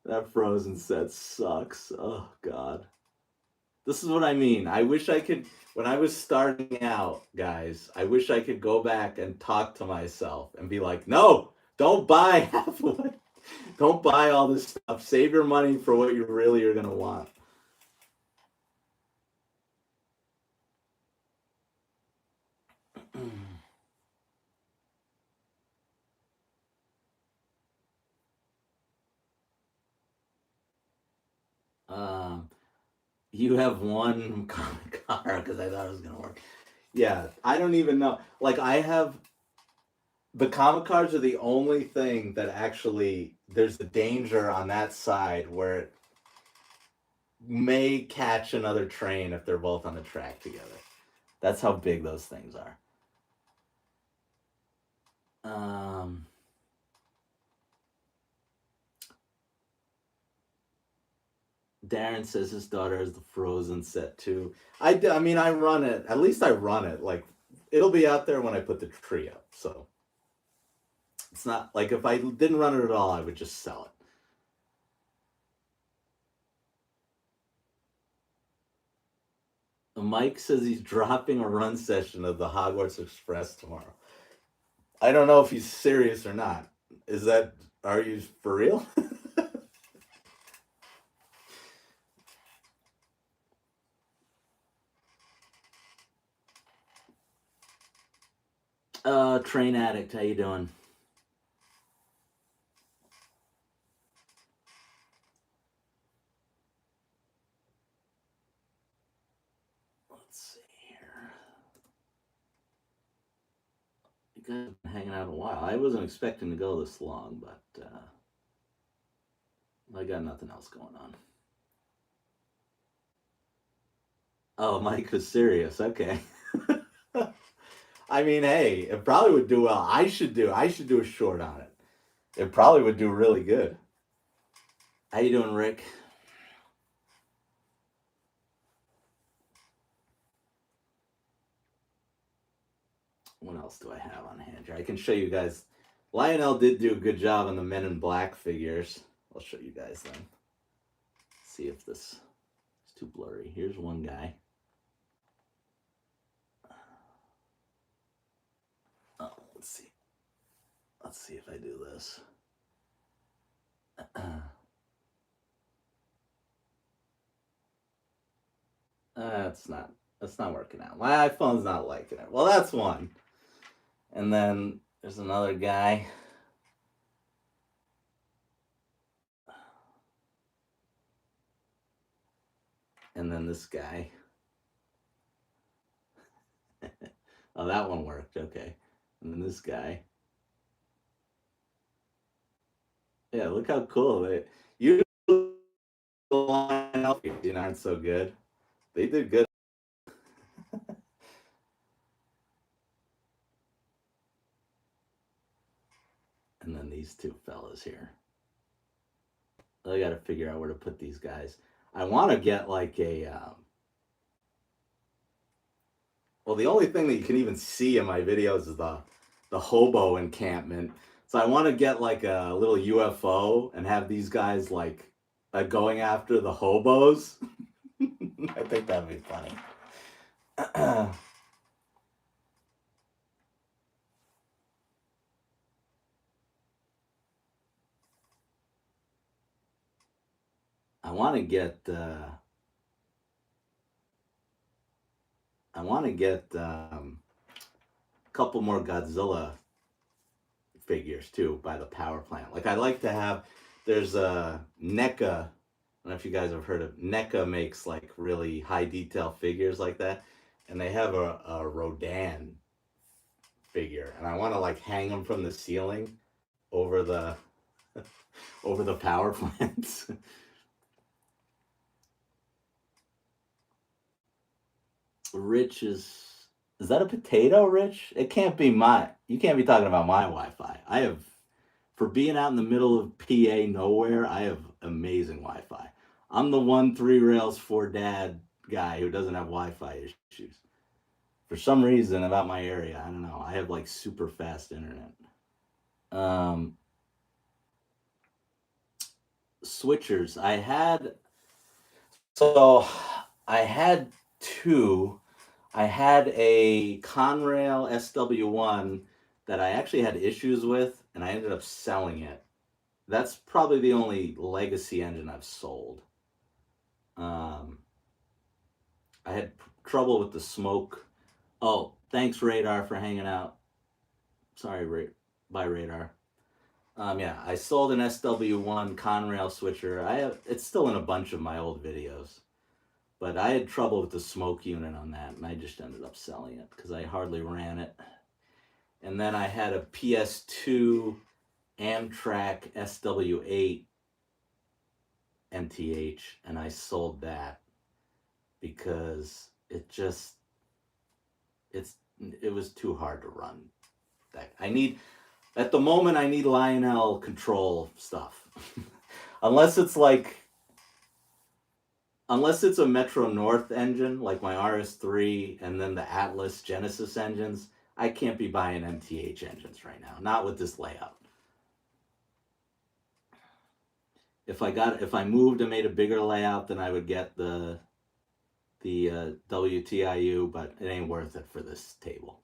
That Frozen set sucks. Oh god. This is what I mean. I wish I could, when I was starting out, guys, I wish I could go back and talk to myself and be like, no, don't buy half of it. Don't buy all this stuff. Save your money for what you really are going to want. You have one comic card because I thought it was going to work. Yeah, I don't even know. Like, I have the comic cards are the only thing that actually there's the danger on that side where it may catch another train if they're both on the track together. That's how big those things are. Darren says his daughter has the Frozen set too. I mean, I run it. At least I run it. Like, it'll be out there when I put the tree up. So it's not like if I didn't run it at all, I would just sell it. Mike says he's dropping a run session of the Hogwarts Express tomorrow. I don't know if he's serious or not. Are you for real? Train Addict, how you doing? Let's see here. You guys have been hanging out a while. I wasn't expecting to go this long, but I got nothing else going on. Oh, Mike was serious. Okay. I mean, hey, it probably would do well. I should do a short on it. It probably would do really good. How you doing, Rick? What else do I have on hand here? I can show you guys. Lionel did do a good job on the Men in Black figures. I'll show you guys then. See if this is too blurry. Here's one guy. Oh, let's see. Let's see if I do this. That's not working out. My iPhone's not liking it. Well, that's one. And then there's another guy. And then this guy. Oh, that one worked. Okay. And then this guy. Yeah, look how cool they. Usually, aren't so good. They did good. And then these two fellas here. I got to figure out where to put these guys. I want to get like a. Well, the only thing that you can even see in my videos is the hobo encampment. So I want to get like a little UFO and have these guys like going after the hobos. I think that'd be funny. I want to get a couple more Godzilla figures too by the power plant. Like, I like to have. There's a NECA. I don't know if you guys have heard of NECA. Makes like really high detail figures like that, and they have a Rodan figure, and I want to like hang them from the ceiling over the over the power plants. Rich is that a potato, Rich? It can't be you can't be talking about my Wi-Fi. I have, for being out in the middle of PA nowhere, I have amazing Wi-Fi. I'm the 1 3 rails 4 dad guy who doesn't have Wi-Fi issues. For some reason about my area, I don't know. I have like super fast internet. Um, Switchers. So I had two. I had a Conrail SW1 that I actually had issues with, and I ended up selling it. That's probably the only legacy engine I've sold. Um, I had trouble with the smoke. Oh, thanks Radar for hanging out. Sorry, bye Radar. Yeah, I sold an SW1 Conrail switcher. I have it's still in a bunch of my old videos, but I had trouble with the smoke unit on that, and I just ended up selling it because I hardly ran it. And then I had a PS2 Amtrak SW8 MTH, and I sold that because it was too hard to run. That I need at the moment I need Lionel control stuff. Unless it's a Metro North engine like my RS3 and then the Atlas Genesis engines, I can't be buying MTH engines right now. Not with this layout. If I moved and made a bigger layout, then I would get the WTIU, but it ain't worth it for this table.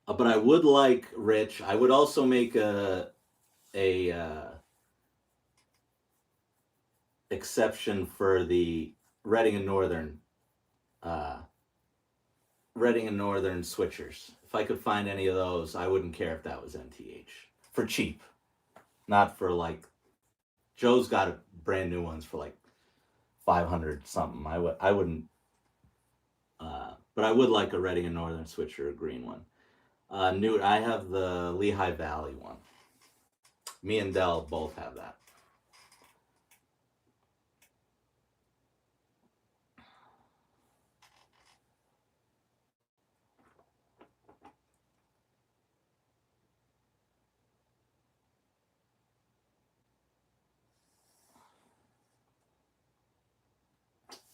But I would like Rich. I would also make a exception for the Reading and Northern uh, Reading and Northern switchers. If I could find any of those, I wouldn't care if that was MTH for cheap, not for like Joe's got brand new ones for like 500 something. I wouldn't, but I would like a Reading and Northern switcher, a green one. Newt, I have the Lehigh Valley one. Me and Dell both have that.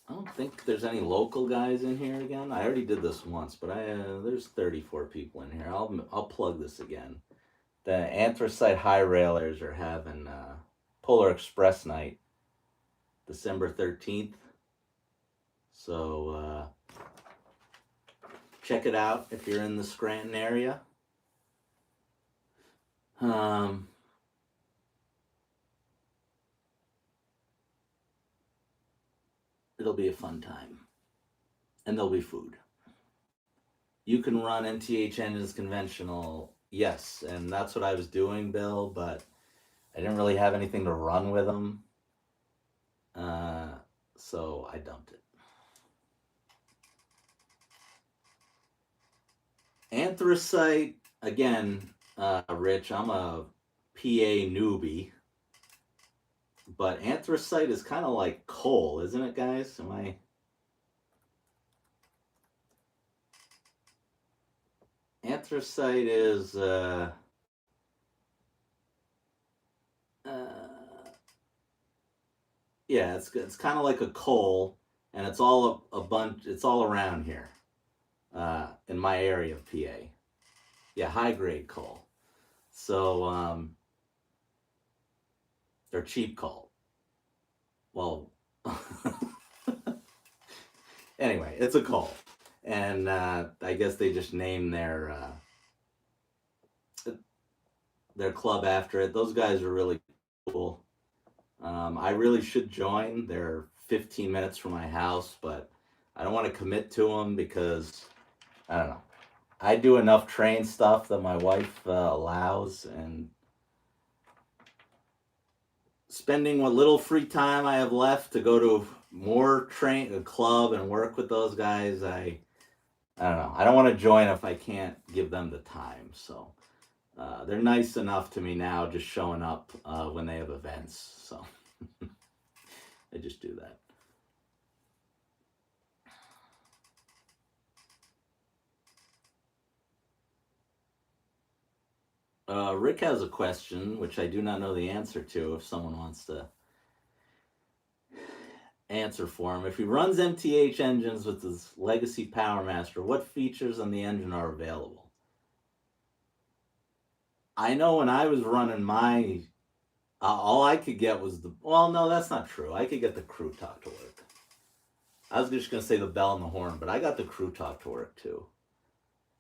I don't think there's any local guys in here again. I already did this once, but there's 34 people in here. I'll plug this again. The Anthracite High Railers are having Polar Express night, December 13th. So check it out if you're in the Scranton area. It'll be a fun time. And there'll be food. You can run MTH engines conventional, yes, and that's what I was doing, Bill, but I didn't really have anything to run with them. So I dumped it. Anthracite, again, Rich, I'm a PA newbie, but anthracite is kind of like coal, isn't it, guys? Anthracite is yeah, it's kind of like a coal, and it's all a bunch. It's all around here, in my area of PA. Yeah, high grade coal. So they're cheap coal. Well, anyway, it's a coal, and I guess they just named their club after it. Those guys are really cool. I really should join. They're 15 minutes from my house, but I don't want to commit to them because I don't know. I do enough train stuff that my wife allows, and spending what little free time I have left to go to more train a club and work with those guys, I don't know. I don't want to join if I can't give them the time. So they're nice enough to me now, just showing up when they have events. So I just do that. Rick has a question, which I do not know the answer to. If someone wants to answer for him, if he runs MTH engines with his Legacy Powermaster, what features on the engine are available? I know when I was running my, all I could get was the. Well, no, that's not true. I could get the Crew Talk to work. I was just gonna say the Bell and the Horn, but I got the Crew Talk to work too.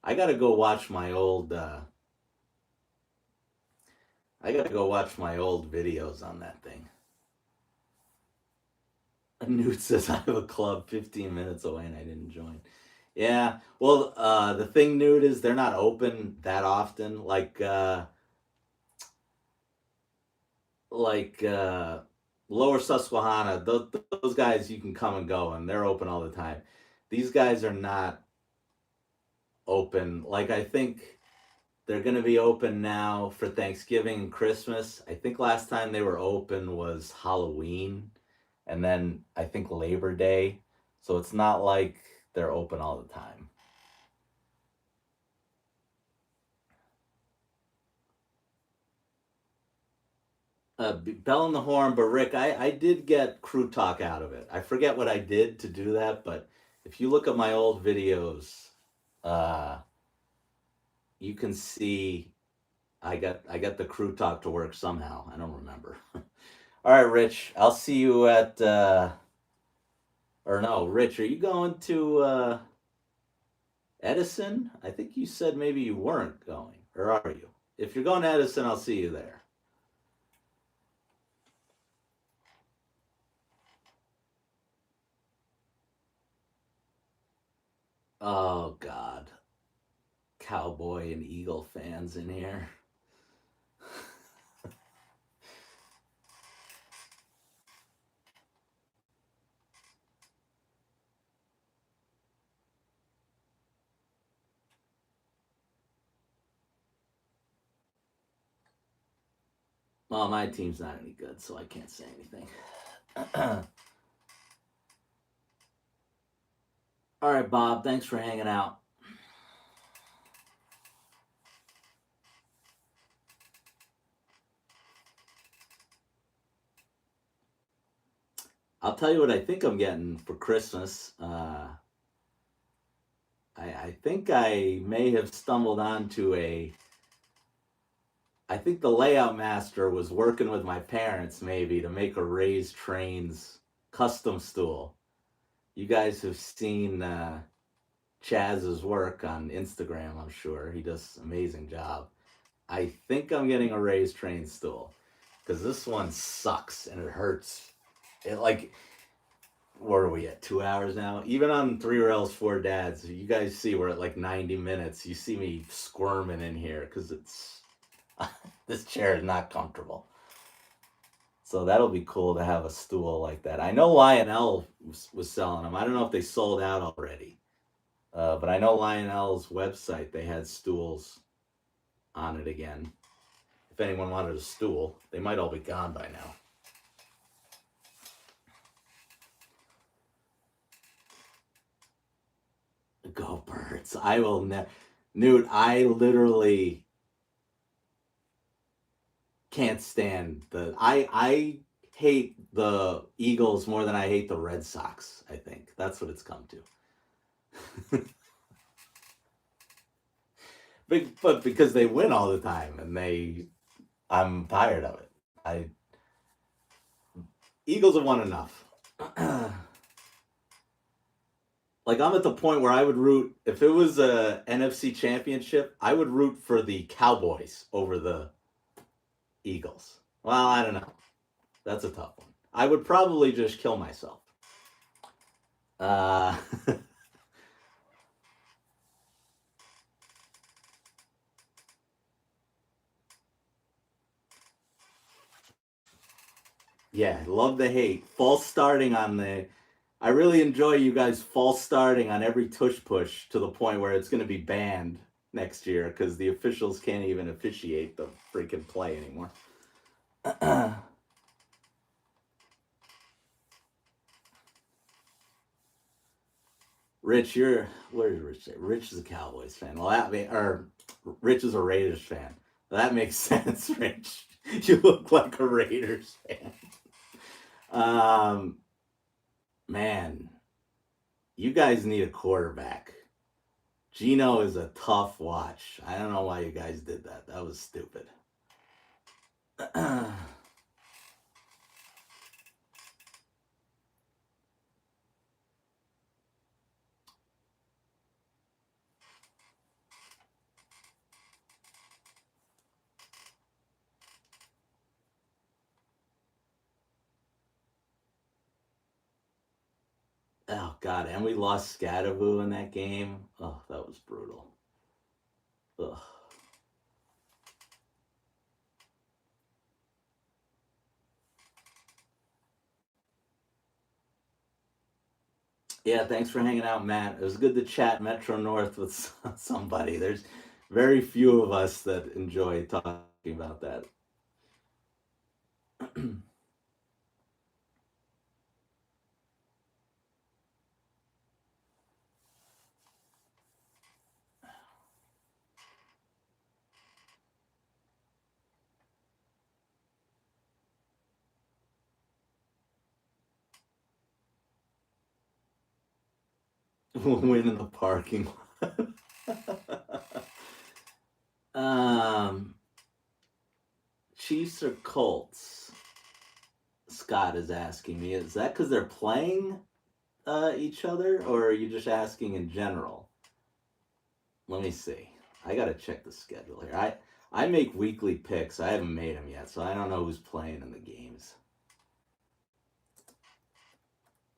I gotta go watch my old. I gotta go watch my old videos on that thing. Newt says I have a club 15 minutes away and I didn't join. Yeah, well, the thing, Newt, is they're not open that often. Like Lower Susquehanna, those guys you can come and go, and they're open all the time. These guys are not open. Like I think they're going to be open now for Thanksgiving and Christmas. I think last time they were open was Halloween, and then I think Labor Day. So it's not like they're open all the time. Bell and the Horn, but Rick, I did get Crew Talk out of it. I forget what I did to do that, but if you look at my old videos, uh, you can see I got the Crew Talk to work somehow. I don't remember. All right, Rich, I'll see you at or no, Rich, are you going to Edison? I think you said maybe you weren't going, or are you? If you're going to Edison, I'll see you there. Oh God, Cowboy and Eagle fans in here. Well, my team's not any good, so I can't say anything. All right, Bob, thanks for hanging out. I'll tell you what I think I'm getting for Christmas. I think I may have stumbled onto a. I think the layout master was working with my parents maybe to make a Raised Trains custom stool. You guys have seen Chaz's work on Instagram, I'm sure. He does an amazing job. I think I'm getting a Raised Train stool because this one sucks and it hurts. It like, where are we at? 2 hours now? Even on Three Rails, Four Dads, you guys see we're at like 90 minutes. You see me squirming in here because it's this chair is not comfortable. So that'll be cool to have a stool like that. I know Lionel was selling them. I don't know if they sold out already, but I know Lionel's website they had stools on it again. If anyone wanted a stool, they might all be gone by now. Go Birds! I will never. Newt, I literally can't stand I hate the Eagles more than I hate the Red Sox. I think that's what it's come to. But because they win all the time and I'm tired of it. I Eagles have won enough. Like I'm at the point where I would root if it was a NFC championship, I would root for the Cowboys over the Eagles. Well, I don't know. That's a tough one. I would probably just kill myself. Uh Yeah, love the hate. False starting on the. I really enjoy you guys false starting on every tush push to the point where it's going to be banned next year because the officials can't even officiate the freaking play anymore. Rich, where's Rich? Rich is a Cowboys fan. Well, or Rich is a Raiders fan. That makes sense, Rich. You look like a Raiders fan. Um, man, you guys need a quarterback. Gino is a tough watch. I don't know why you guys did that. That was stupid. Oh God, and we lost Scadaboo in that game. Oh, that was brutal. Ugh. Yeah, thanks for hanging out, Matt. It was good to chat Metro North with somebody. There's very few of us that enjoy talking about that. We'll win in the parking lot. um, Chiefs or Colts? Scott is asking me. Is that because they're playing each other, or are you just asking in general? Let me see. I gotta check the schedule here. I make weekly picks. I haven't made them yet, so I don't know who's playing in the games.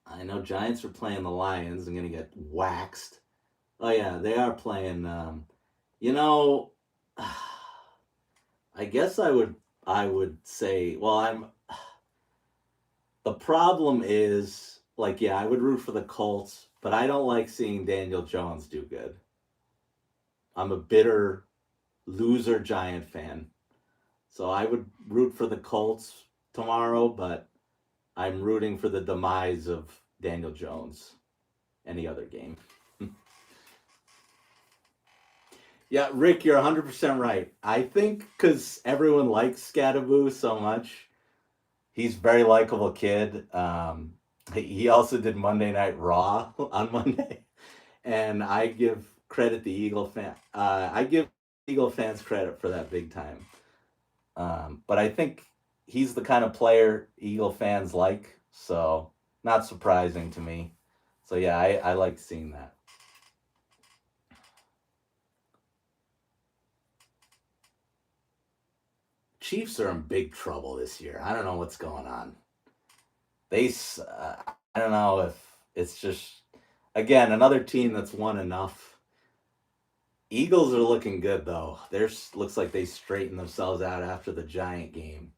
I know Giants are playing the Lions. I'm gonna get waxed. Oh yeah, they are playing. You know, I guess I would say. Well, I'm. The problem is like yeah, I would root for the Colts, but I don't like seeing Daniel Jones do good. I'm a bitter loser Giant fan. So I would root for the Colts tomorrow, but I'm rooting for the demise of Daniel Jones any other game. Yeah, Rick, you're 100% right. I think because everyone likes Scadaboo so much, he's a very likable kid. He also did Monday Night Raw on Monday, and I give credit to Eagle fan. I give Eagle fans credit for that big time. But I think he's the kind of player Eagle fans like, so not surprising to me. So yeah, I like seeing that. Chiefs are in big trouble this year. I don't know what's going on. They, I don't know if it's just again another team that's won enough. Eagles are looking good though. There's looks like they straightened themselves out after the Giant game,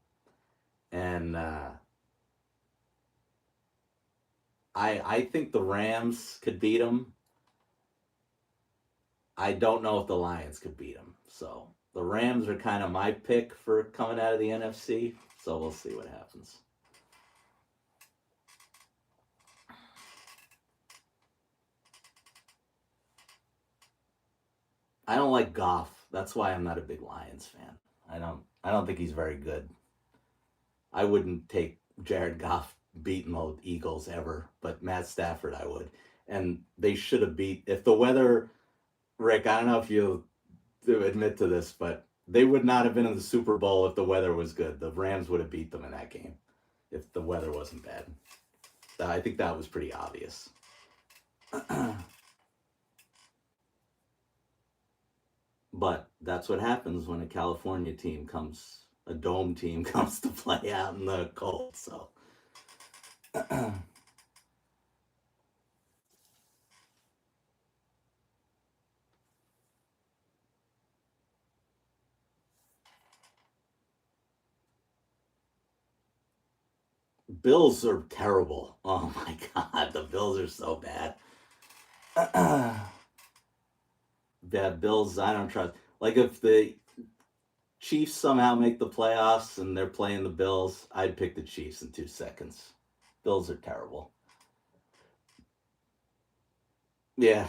and I think the Rams could beat them. I don't know if the Lions could beat them. So the Rams are kind of my pick for coming out of the NFC. So we'll see what happens. I don't like Goff. That's why I'm not a big Lions fan. I don't think he's very good. I wouldn't take Jared Goff beating the Eagles ever, but Matt Stafford I would. And they should have beat if the weather Rick, I don't know if you admit to this, but they would not have been in the Super Bowl if the weather was good. The Rams would have beat them in that game if the weather wasn't bad. I think that was pretty obvious. But that's what happens when a California team comes, a dome team comes to play out in the cold. So Bills are terrible. Oh my God, the Bills are so bad. Bad Bills, I don't trust. Like if the Chiefs somehow make the playoffs and they're playing the Bills, I'd pick the Chiefs in 2 seconds. Bills are terrible. Yeah.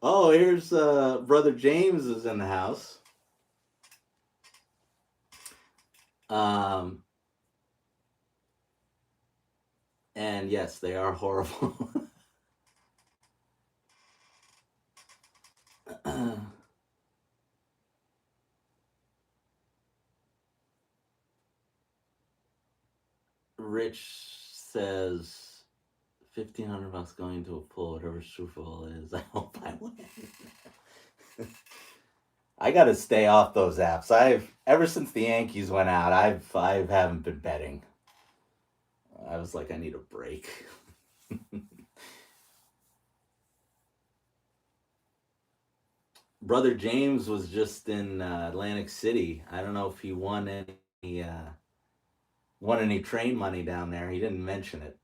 'Oh, here's brother James is in the house. Um, and yes, they are horrible. Rich says 1,500 bucks going to a pool, whatever Super Bowl is. I hope I win. I got to stay off those apps. I've ever since the Yankees went out, I haven't been betting. I was like, I need a break. Brother James was just in Atlantic City. I don't know if he won any train money down there. He didn't mention it.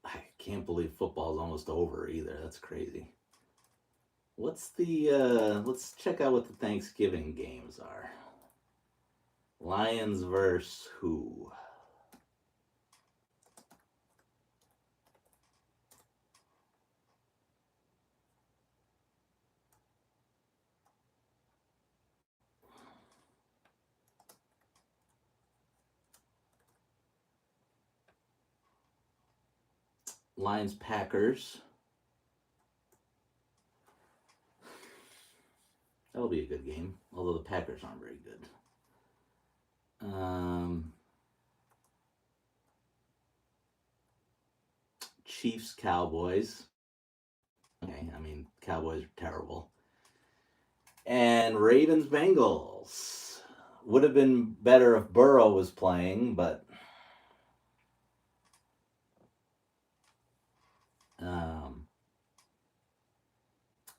I can't believe football's almost over either. That's crazy. What's the let's check out what the Thanksgiving games are. Lions versus who? Lions Packers. That'll be a good game, although the Packers aren't very good. Chiefs Cowboys. Okay, I mean Cowboys are terrible. And Ravens Bengals. Would have been better if Burrow was playing, but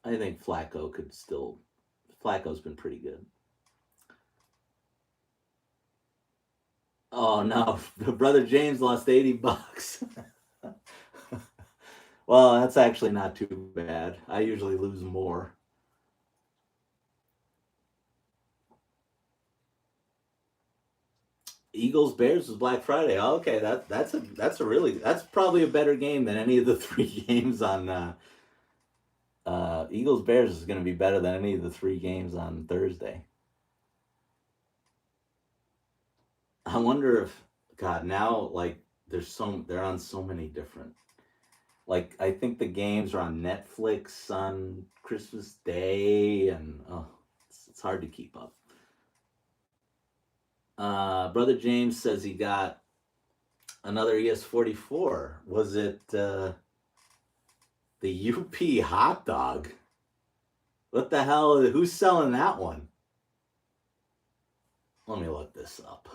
I think Flacco could still. Flacco's been pretty good. Oh no, Brother James lost $80. Well, that's actually not too bad. I usually lose more. Eagles Bears was Black Friday. Oh, okay, that's probably a better game than any of the three games on Eagles Bears is going to be better than any of the three games on Thursday. I wonder if God now like they're on so many different, like I think the games are on Netflix on Christmas Day, and it's hard to keep up. Brother James says he got another ES44. Was it the UP hot dog? What the hell? Who's selling that one? Let me look this up.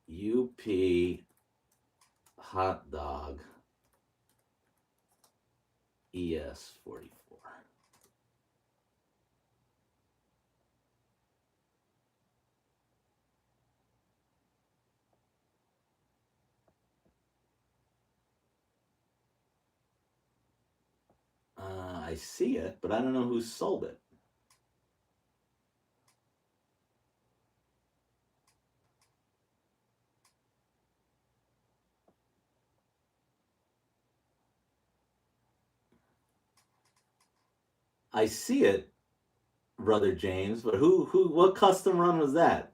UP hot dog ES44. I see it, but I don't know who sold it. I see it, Brother James, but what custom run was that?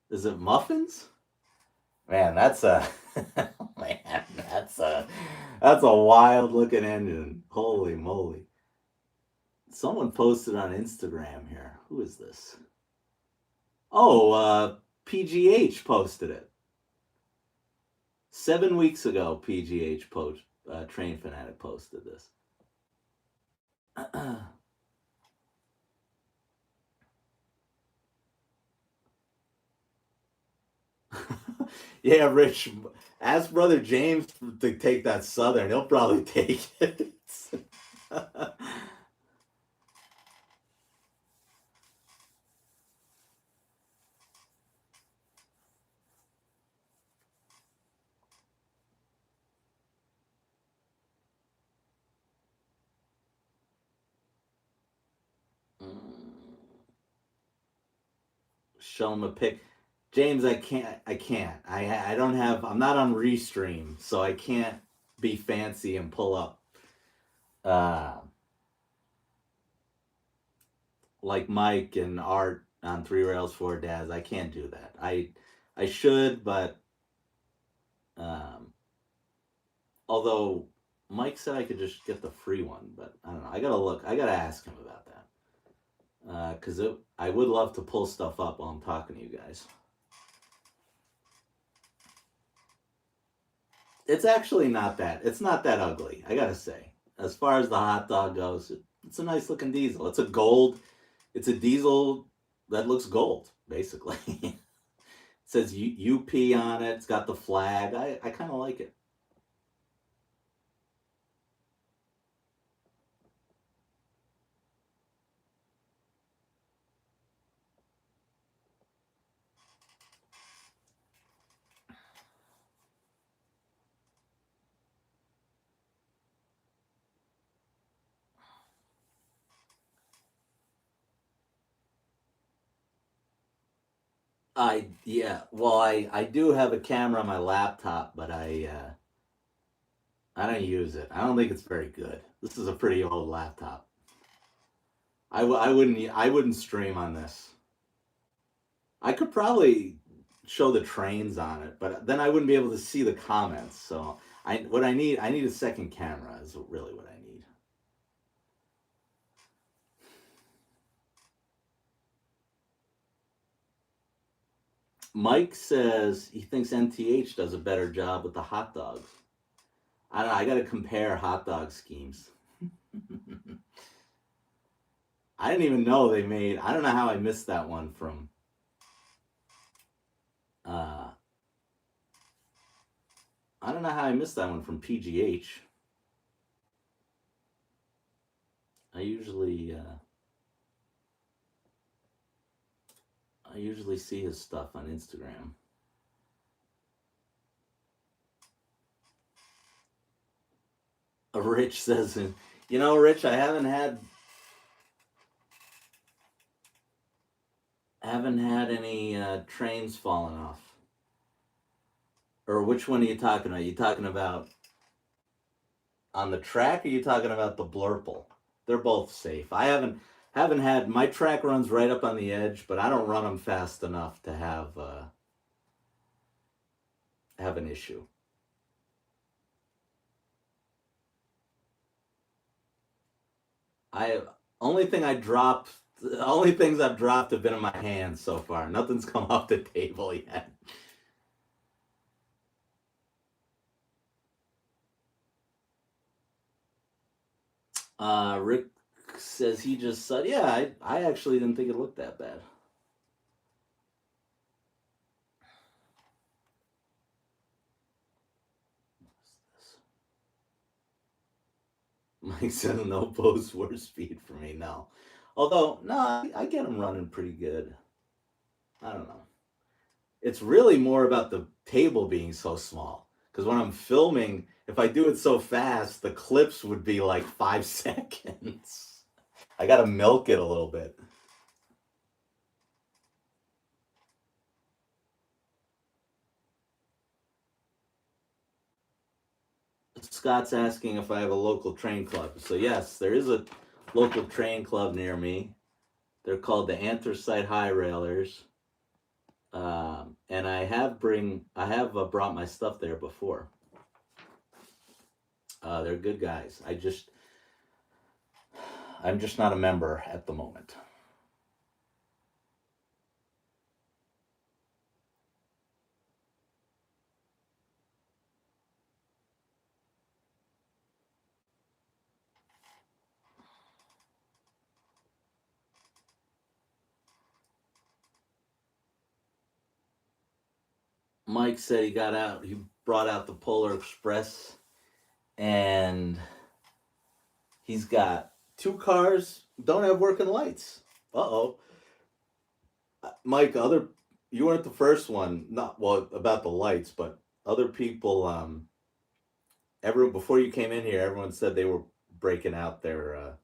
Is it muffins? Man, that's a man, that's a wild looking engine. Holy moly. Someone posted on Instagram here. Who is this? Oh, PGH posted it. 7 weeks ago, PGH Train Fanatic posted this. Yeah, Rich, ask Brother James to take that Southern. He'll probably take it. show him a pic. James, I can't. I can't. I don't have. I'm not on Restream, so I can't be fancy and pull up uh, like Mike and Art on Three Rails Four Dads. I can't do that. I should, but um, although Mike said I could just get the free one, but I don't know. I gotta look. I gotta ask him about that because I would love to pull stuff up while I'm talking to you guys. It's actually not that. It's not that ugly. I gotta say. As far as the hot dog goes, it's a nice looking diesel. It's a gold. It's a diesel that looks gold, basically. It says UP on it. It's got the flag. I kind of like it. I do have a camera on my laptop, but I don't use it. I don't think it's very good. This is a pretty old laptop. I wouldn't stream on this. I could probably show the trains on it, but then I wouldn't be able to see the comments. So I need a second camera is really what I need. Mike says he thinks NTH does a better job with the hot dogs. I don't know. I got to compare hot dog schemes. I didn't even know they made. I don't know how I missed that one from. Uh, I don't know how I missed that one from PGH. I usually I usually see his stuff on Instagram. Rich says, you know, Rich, I haven't had any trains falling off. Or which one are you talking about? You talking about on the track? Or are you talking about the blurple? They're both safe. I haven't had my track runs right up on the edge, but I don't run them fast enough to have an issue. I only thing I dropped the only things I've dropped have been in my hands so far. Nothing's come off the table yet. Rick says he just said, yeah, I actually didn't think it looked that bad. Mike says no post war speed for me, no. Although, no, I get them running pretty good. I don't know. It's really more about the table being so small. Because when I'm filming, if I do it so fast, the clips would be like 5 seconds. I gotta milk it a little bit. Scott's asking if I have a local train club. So yes, there is a local train club near me. They're called the Anthracite High Railers, and I have brought my stuff there before. They're good guys. I'm just not a member at the moment. Mike said he brought out the Polar Express, and he's got two cars don't have working lights. Uh-oh. Mike, you weren't the first one, not well about the lights, but other people everyone before you came in here, everyone said they were breaking out their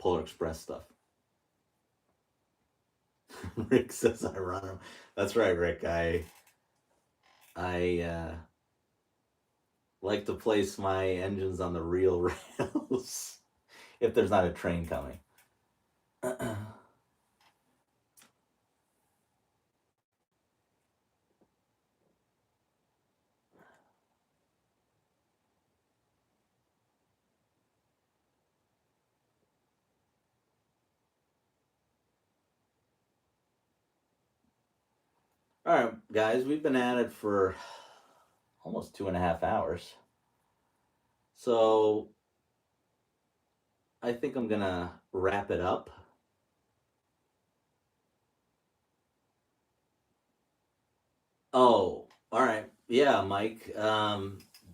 Polar Express stuff. Rick says I run them. That's right, Rick. I like to place my engines on the real rails if there's not a train coming. All right, guys, we've been at it for almost 2.5 hours. So I think I'm going to wrap it up. Oh, all right. Yeah, Mike.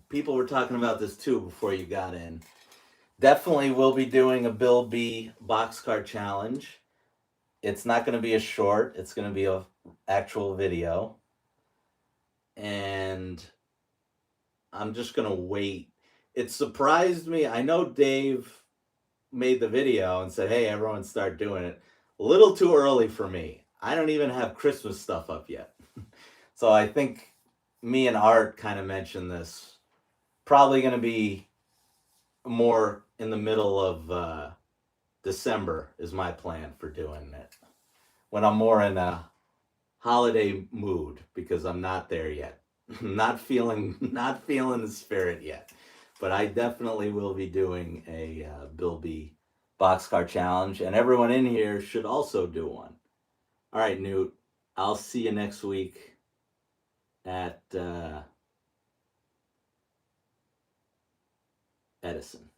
People were talking about this too before you got in. Definitely will be doing a Bill B boxcar challenge. It's not going to be a short, it's going to be a actual video. And I'm just going to wait. It surprised me. I know Dave made the video and said, "Hey, everyone start doing it." A little too early for me. I don't even have Christmas stuff up yet. So I think me and Art kind of mentioned this. Probably going to be more in the middle of December is my plan for doing it. When I'm more in a holiday mood, because I'm not there yet. not feeling the spirit yet. But I definitely will be doing a Bill B boxcar challenge, and everyone in here should also do one. All right, Newt. I'll see you next week at Edison.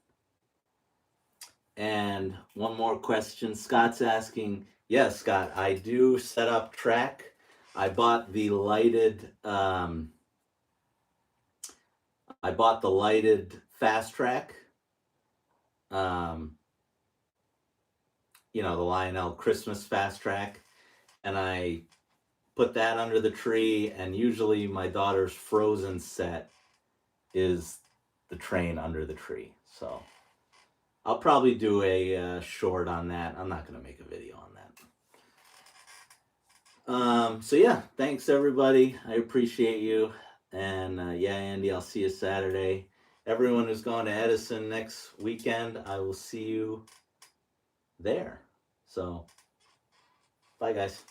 And one more question. Scott's asking, yes, Scott, I do set up track. I bought the lighted fast track. The Lionel Christmas fast track, and I put that under the tree, and usually my daughter's Frozen set is the train under the tree. So I'll probably do a short on that. I'm not going to make a video on that. So yeah, thanks everybody. I appreciate you. And yeah, Andy, I'll see you Saturday. Everyone who's going to Edison next weekend, I will see you there. So, bye guys.